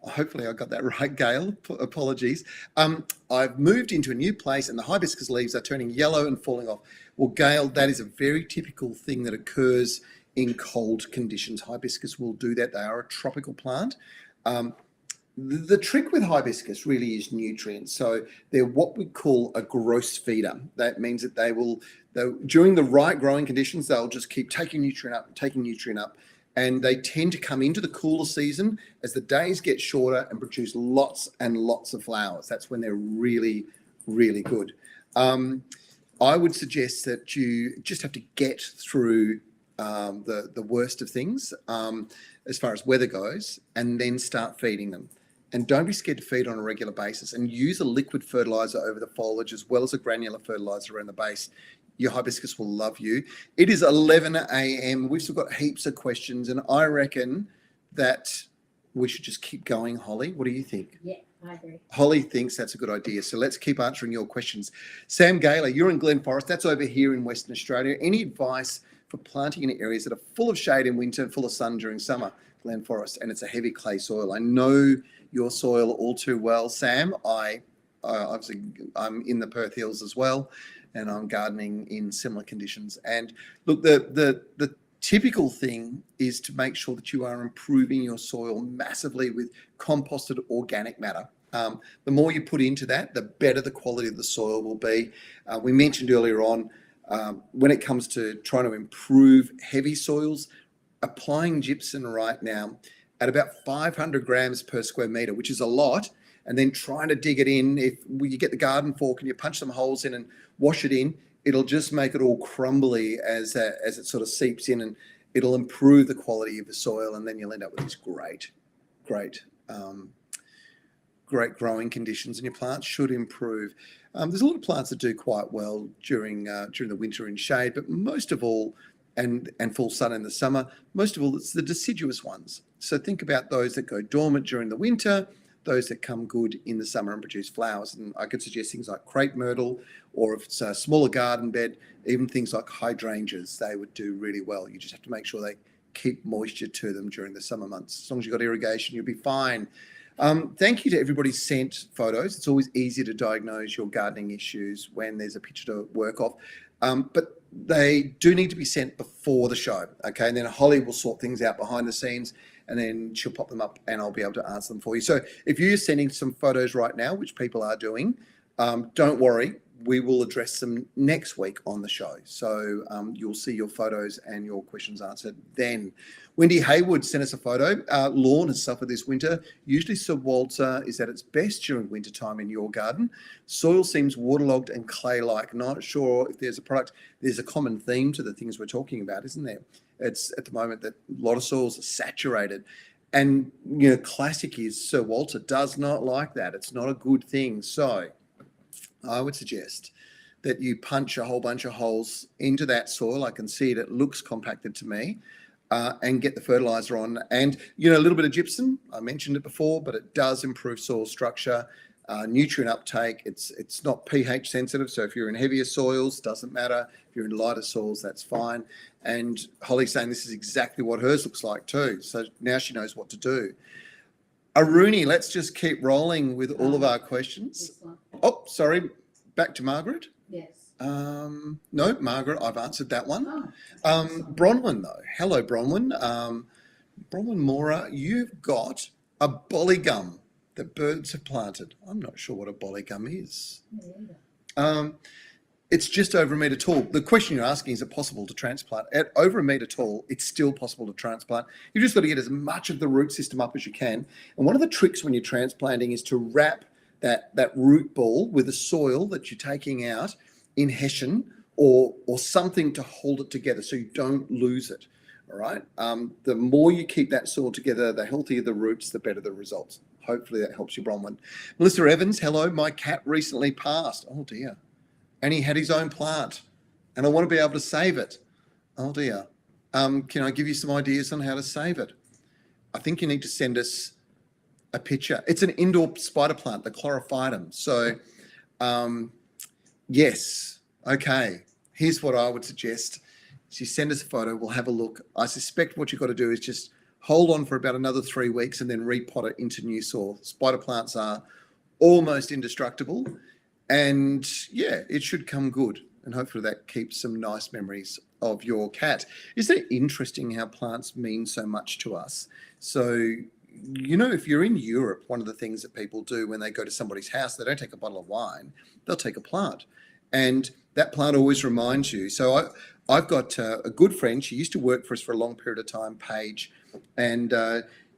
Hopefully I got that right, Gail. Apologies. I've moved into a new place and the hibiscus leaves are turning yellow and falling off. Well, Gail, that is a very typical thing that occurs in cold conditions. Hibiscus will do that. They are a tropical plant. The trick with hibiscus really is nutrients. So they're what we call a gross feeder. That means that during the right growing conditions, they'll just keep taking nutrient up, and they tend to come into the cooler season as the days get shorter and produce lots and lots of flowers. That's when they're really, really good. I would suggest that you just have to get through the worst of things as far as weather goes, and then start feeding them. And don't be scared to feed on a regular basis, and use a liquid fertilizer over the foliage as well as a granular fertilizer around the base. Your hibiscus will love you. It is 11 a.m. We've still got heaps of questions, and I reckon that we should just keep going. Holly, what do you think? Yeah, I agree. Holly thinks that's a good idea. So let's keep answering your questions. Sam Gaylor, you're in Glen Forest. That's over here in Western Australia. Any advice for planting in areas that are full of shade in winter and full of sun during summer? Glen Forest, and it's a heavy clay soil. I know your soil all too well, Sam. Obviously, I'm in the Perth Hills as well, and I'm gardening in similar conditions. And look, the typical thing is to make sure that you are improving your soil massively with composted organic matter. The more you put into that, the better the quality of the soil will be. We mentioned earlier on, When it comes to trying to improve heavy soils, applying gypsum right now at about 500 grams per square metre, which is a lot, and then trying to dig it in. If you get the garden fork and you punch some holes in and wash it in, it'll just make it all crumbly as it sort of seeps in, and it'll improve the quality of the soil, and then you'll end up with these great growing conditions, and your plants should improve. There's a lot of plants that do quite well during the winter in shade, but most of all, and full sun in the summer, most of all, it's the deciduous ones. So think about those that go dormant during the winter, those that come good in the summer and produce flowers. And I could suggest things like crepe myrtle, or if it's a smaller garden bed, even things like hydrangeas, they would do really well. You just have to make sure they keep moisture to them during the summer months. As long as you've got irrigation, you'll be fine. Thank you to everybody who sent photos. It's always easier to diagnose your gardening issues when there's a picture to work off. But they do need to be sent before the show, okay? And then Holly will sort things out behind the scenes, and then she'll pop them up and I'll be able to answer them for you. So if you're sending some photos right now, which people are doing, don't worry. We will address them next week on the show. So you'll see your photos and your questions answered then. Wendy Haywood sent us a photo. Lawn has suffered this winter. Usually Sir Walter is at its best during winter time in your garden. Soil seems waterlogged and clay-like. Not sure if there's a product. There's a common theme to the things we're talking about, isn't there? It's at the moment that a lot of soils are saturated. And, classic is Sir Walter does not like that. It's not a good thing. So I would suggest that you punch a whole bunch of holes into that soil. I can see it looks compacted to me, and get the fertilizer on. And, a little bit of gypsum, I mentioned it before, but it does improve soil structure, nutrient uptake. It's not pH sensitive. So if you're in heavier soils, doesn't matter. If you're in lighter soils, that's fine. And Holly's saying this is exactly what hers looks like too. So now she knows what to do. Aruni, let's just keep rolling with all of our questions. Oh, sorry. Back to Margaret. Yes. No, Margaret, I've answered that one. Bronwyn, though. Hello, Bronwyn. Bronwyn Mora, you've got a bolygum that birds have planted. I'm not sure what a bolygum is. It's just over a metre tall. The question you're asking, is it possible to transplant? At over a metre tall, it's still possible to transplant. You've just got to get as much of the root system up as you can. And one of the tricks when you're transplanting is to wrap that root ball with the soil that you're taking out in hessian or something to hold it together so you don't lose it. All right. The more you keep that soil together, the healthier the roots, the better the results. Hopefully that helps you, Bronwyn. Melissa Evans, hello. My cat recently passed. Oh dear. And he had his own plant, and I want to be able to save it. Oh dear. Can I give you some ideas on how to save it? I think you need to send us a picture. It's an indoor spider plant, the chlorophytum. So, yes. Okay. Here's what I would suggest. So you send us a photo, we'll have a look. I suspect what you've got to do is just hold on for about another 3 weeks and then repot it into new soil. Spider plants are almost indestructible. And yeah, it should come good. And hopefully that keeps some nice memories of your cat. Isn't it interesting how plants mean so much to us? So, if you're in Europe, one of the things that people do when they go to somebody's house, they don't take a bottle of wine, they'll take a plant. And that plant always reminds you. So I've got a good friend. She used to work for us for a long period of time, Paige. And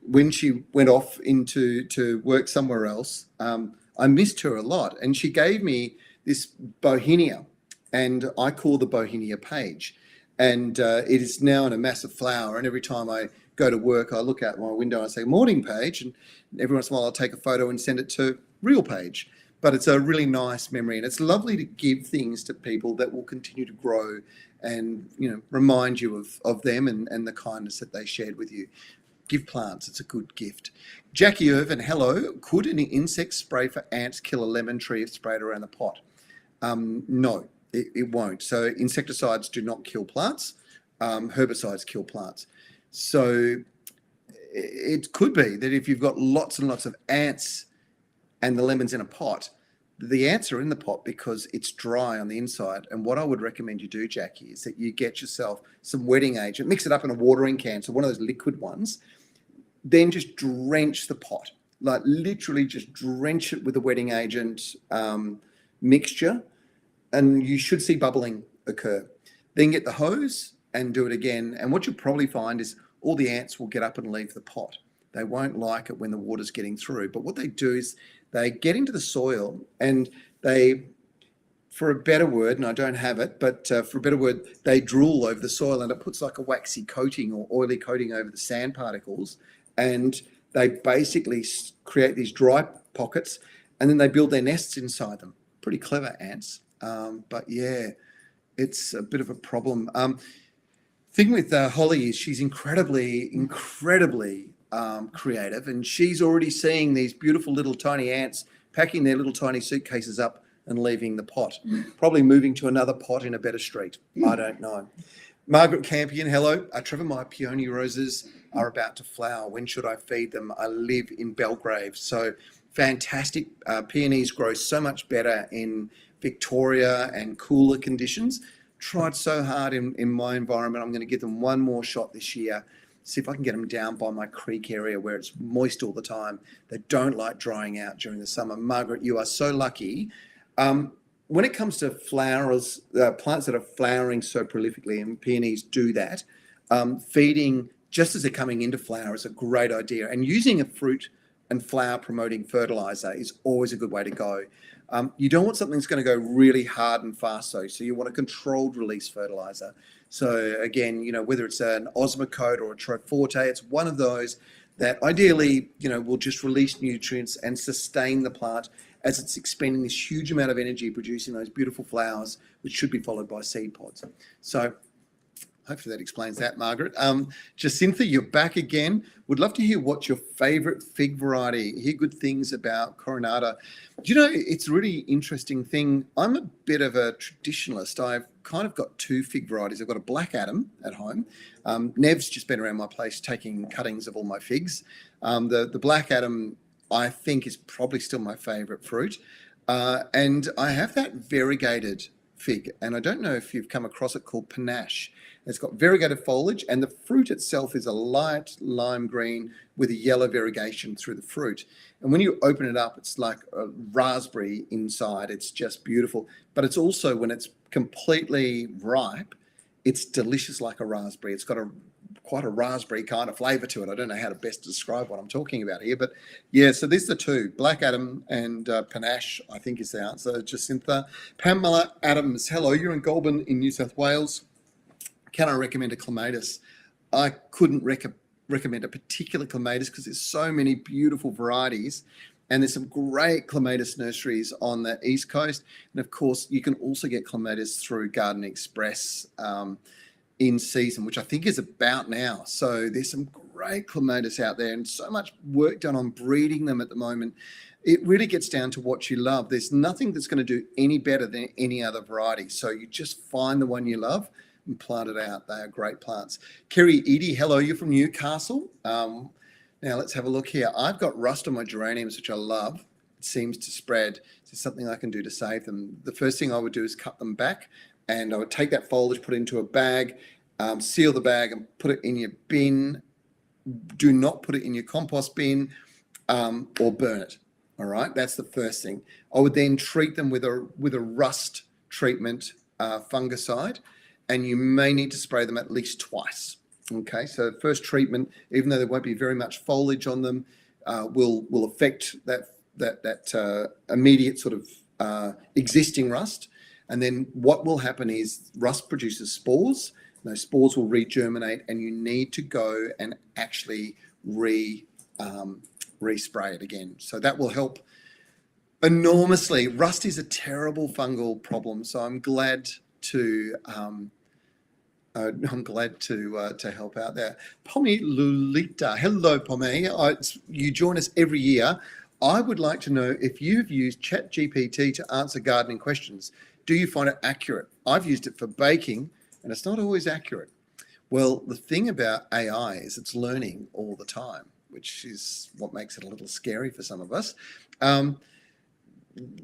when she went off to work somewhere else, I missed her a lot, and she gave me this bauhinia, and I call the bauhinia Paige, and it is now in a massive flower, and every time I go to work, I look out my window and I say, "Morning, Paige," and every once in a while I'll take a photo and send it to real Paige. But it's a really nice memory, and it's lovely to give things to people that will continue to grow and, remind you of them and the kindness that they shared with you. Give plants, it's a good gift. Jackie Irvin, hello. Could an insect spray for ants kill a lemon tree if sprayed around the pot? No, it won't. So insecticides do not kill plants. Herbicides kill plants. So it could be that if you've got lots and lots of ants and the lemon's in a pot, the ants are in the pot because it's dry on the inside. And what I would recommend you do, Jackie, is that you get yourself some wetting agent, mix it up in a watering can, so one of those liquid ones, then just drench the pot, like literally just drench it with a wetting agent mixture, and you should see bubbling occur. Then get the hose and do it again. And what you'll probably find is all the ants will get up and leave the pot. They won't like it when the water's getting through. But what they do is they get into the soil and they, for a better word, and I don't have it, but for a better word, they drool over the soil and it puts like a waxy coating or oily coating over the sand particles. And they basically create these dry pockets and then they build their nests inside them. Pretty clever ants. But yeah, it's a bit of a problem. Thing with Holly is she's incredibly creative, and she's already seeing these beautiful little tiny ants packing their little tiny suitcases up and leaving the pot, probably moving to another pot in a better street. I don't know. Margaret Campion, hello. Trevor, my peony roses are about to flower. When should I feed them? I live in Belgrave. So fantastic. Peonies grow so much better in Victoria and cooler conditions. Tried so hard in my environment. I'm going to give them one more shot this year. See if I can get them down by my creek area where it's moist all the time. They don't like drying out during the summer. Margaret, you are so lucky. When it comes to flowers, plants that are flowering so prolifically, and peonies do that, feeding just as they're coming into flower is a great idea. And using a fruit and flower promoting fertilizer is always a good way to go. You don't want something that's going to go really hard and fast though. So you want a controlled release fertilizer. So again, whether it's an Osmocote or a Troforte, it's one of those that ideally, will just release nutrients and sustain the plant as it's expending this huge amount of energy producing those beautiful flowers, which should be followed by seed pods. So hopefully that explains that, Margaret. Jacinta, you're back again. Would love to hear what's your favourite fig variety. Hear good things about Coronata. It's a really interesting thing. I'm a bit of a traditionalist. I've kind of got two fig varieties. I've got a Black Adam at home. Nev's just been around my place taking cuttings of all my figs. The Black Adam, I think, is probably still my favourite fruit. And I have that variegated fig, and I don't know if you've come across it, called Panache. It's got variegated foliage, and the fruit itself is a light lime green with a yellow variegation through the fruit. And when you open it up, it's like a raspberry inside. It's just beautiful. But it's also, when it's completely ripe, it's delicious like a raspberry. It's got quite a raspberry kind of flavour to it. I don't know how to best describe what I'm talking about here, but yeah, so these are the two, Black Adam and Panache, I think is the answer. Jacinta. Pamela Adams, hello, you're in Goulburn in New South Wales. Can I recommend a clematis? I couldn't recommend a particular clematis because there's so many beautiful varieties, and there's some great clematis nurseries on the East Coast. And of course, you can also get clematis through Garden Express in season, which I think is about now. So there's some great clematis out there and so much work done on breeding them at the moment. It really gets down to what you love. There's nothing that's going to do any better than any other variety. So you just find the one you love and plant it out. They are great plants. Kerry Edie, hello, you're from Newcastle. Now let's have a look here. I've got rust on my geraniums, which I love. It seems to spread. Is there something I can do to save them? The first thing I would do is cut them back, and I would take that foliage, put it into a bag, seal the bag and put it in your bin. Do not put it in your compost bin or burn it. All right, that's the first thing. I would then treat them with a rust treatment fungicide, and you may need to spray them at least twice. Okay, so first treatment, even though there won't be very much foliage on them, will affect that immediate sort of existing rust. And then what will happen is rust produces spores. Those spores will re-germinate, and you need to go and actually re-spray it again. So that will help enormously. Rust is a terrible fungal problem, so I'm glad to help out there. Pommy Lulita, hello Pommy. You join us every year. I would like to know if you've used ChatGPT to answer gardening questions. Do you find it accurate? I've used it for baking, and it's not always accurate. Well, the thing about AI is it's learning all the time, which is what makes it a little scary for some of us.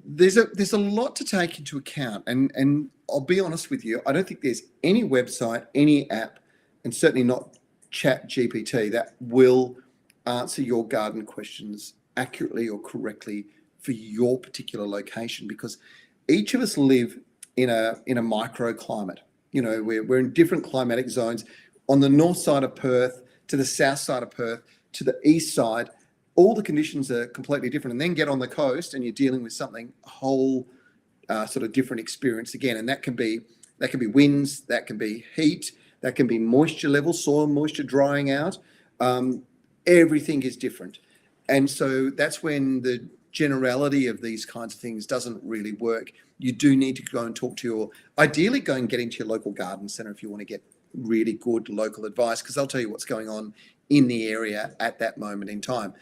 There's a lot to take into account, and I'll be honest with you, I don't think there's any website, any app, and certainly not ChatGPT that will answer your garden questions accurately or correctly for your particular location, because each of us live in a microclimate. You know, we're in different climatic zones. On the north side of Perth, to the south side of Perth, to the east side, all the conditions are completely different. And then get on the coast and you're dealing with something whole sort of different experience again. And that can be winds, that can be heat, that can be moisture level, soil moisture drying out. Everything is different. And so that's when the generality of these kinds of things doesn't really work. You do need to go and talk to ideally go and get into your local garden centre if you want to get really good local advice, because they'll tell you what's going on in the area at that moment in time.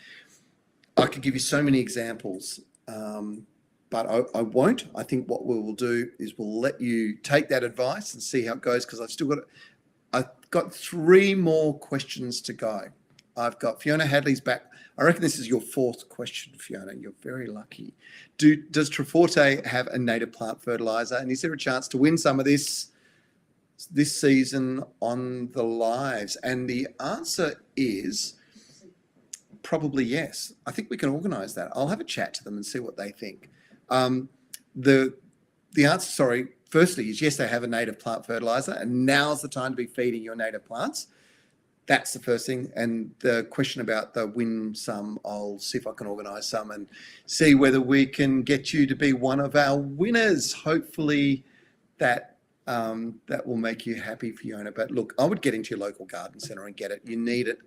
I could give you so many examples, but I won't. I think what we will do is we'll let you take that advice and see how it goes, because I've got 3 more questions to go. I've got Fiona Hadley's back. I reckon this is your 4th question, Fiona. You're very lucky. Does Treforte have a native plant fertiliser? And is there a chance to win some of this season on the lives? And the answer is probably yes. I think we can organise that. I'll have a chat to them and see what they think. The answer, firstly, is yes, they have a native plant fertiliser, and now's the time to be feeding your native plants. That's the first thing. And the question about the win some, I'll see if I can organise some and see whether we can get you to be one of our winners. Hopefully that will make you happy, Fiona. But look, I would get into your local garden centre and get it. You need it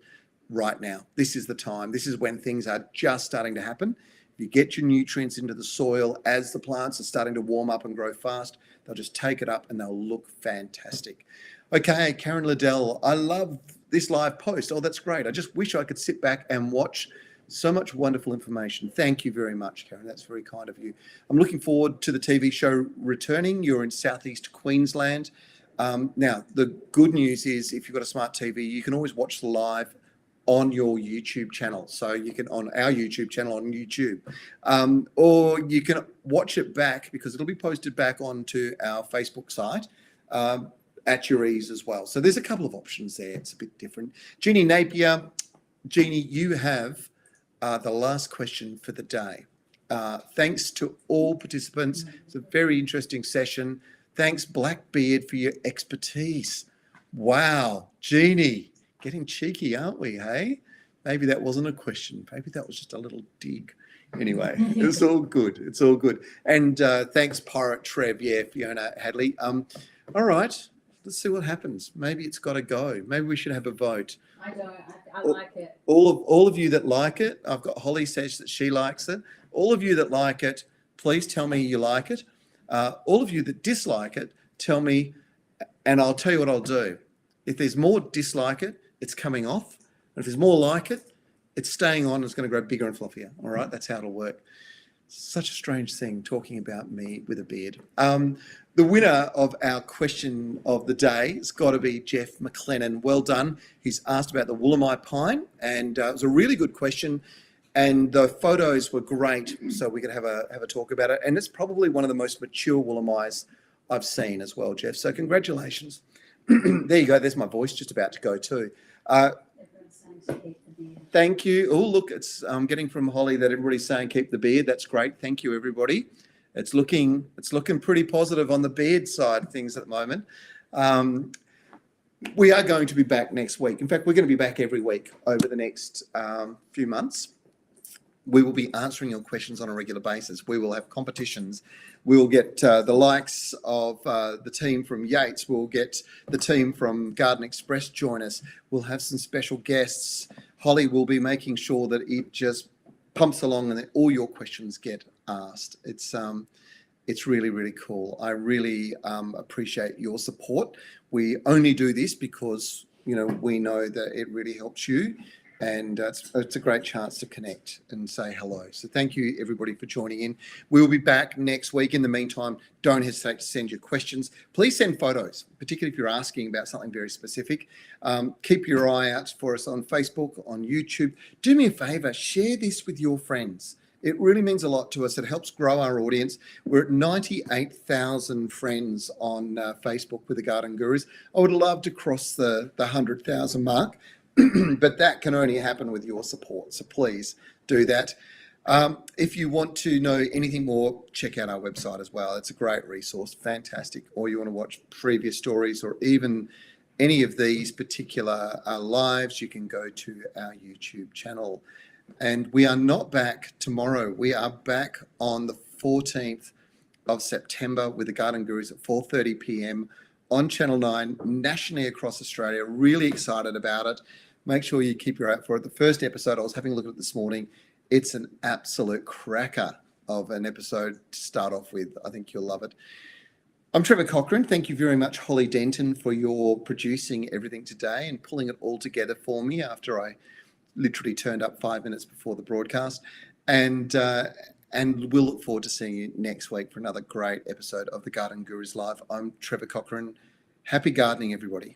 right now. This is the time. This is when things are just starting to happen. If you get your nutrients into the soil as the plants are starting to warm up and grow fast, they'll just take it up and they'll look fantastic. Okay, Karen Liddell, I love this live post. Oh, that's great. I just wish I could sit back and watch so much wonderful information. Thank you very much, Karen. That's very kind of you. I'm looking forward to the TV show returning. You're in southeast Queensland. Now, the good news is if you've got a smart TV, you can always watch the live on your YouTube channel. So you can, on our YouTube channel on YouTube, or you can watch it back because it'll be posted back onto our Facebook site at your ease as well. So there's a couple of options there. It's a bit different. Jeannie Napier, Jeannie, you have the last question for the day. Thanks to all participants. It's a very interesting session. Thanks, Blackbeard, for your expertise. Wow, Jeannie, getting cheeky, aren't we, hey? Maybe that wasn't a question. Maybe that was just a little dig. Anyway, it's all good. It's all good. And thanks, Pirate Trev. Yeah, Fiona Hadley. All right, let's see what happens. Maybe it's got to go. Maybe we should have a vote. I don't. I like it. All of you that like it, I've got Holly says that she likes it. All of you that like it, please tell me you like it. All of you that dislike it, tell me, and I'll tell you what I'll do. If there's more dislike it, it's coming off. And if there's more like it, it's staying on. It's going to grow bigger and fluffier. All right, that's how it'll work. Such a strange thing talking about me with a beard. The winner of our question of the day has got to be Jeff McLennan. Well done. He's asked about the Woolamai pine, and it was a really good question. And the photos were great, so we could have a talk about it. And it's probably one of the most mature Woolamais I've seen as well, Jeff. So congratulations. There you go. There's my voice just about to go too. Thank you. Oh, look, it's getting from Holly that everybody's saying keep the beard. That's great. Thank you, everybody. It's looking pretty positive on the beard side of things at the moment. We are going to be back next week. In fact, we're going to be back every week over the next few months. We will be answering your questions on a regular basis. We will have competitions. We'll get the likes of the team from Yates. We'll get the team from Garden Express join us. We'll have some special guests. Holly will be making sure that it just pumps along and that all your questions get asked. It's really, really cool. I really appreciate your support. We only do this because, we know that it really helps you. And it's a great chance to connect and say hello. So thank you, everybody, for joining in. We'll be back next week. In the meantime, don't hesitate to send your questions. Please send photos, particularly if you're asking about something very specific. Keep your eye out for us on Facebook, on YouTube. Do me a favour, share this with your friends. It really means a lot to us. It helps grow our audience. We're at 98,000 friends on Facebook with the Garden Gurus. I would love to cross the 100,000 mark. But that can only happen with your support. So please do that. If you want to know anything more, check out our website as well. It's a great resource, fantastic. Or you want to watch previous stories or even any of these particular lives, you can go to our YouTube channel. And we are not back tomorrow. We are back on the 14th of September with the Garden Gurus at 4:30 p.m. on Channel 9, nationally across Australia. Really excited about it. Make sure you keep your eye out for it. The first episode, I was having a look at it this morning. It's an absolute cracker of an episode to start off with. I think you'll love it. I'm Trevor Cochran. Thank you very much, Holly Denton, for your producing everything today and pulling it all together for me after I literally turned up 5 minutes before the broadcast. And we'll look forward to seeing you next week for another great episode of the Garden Gurus Live. I'm Trevor Cochran. Happy gardening, everybody.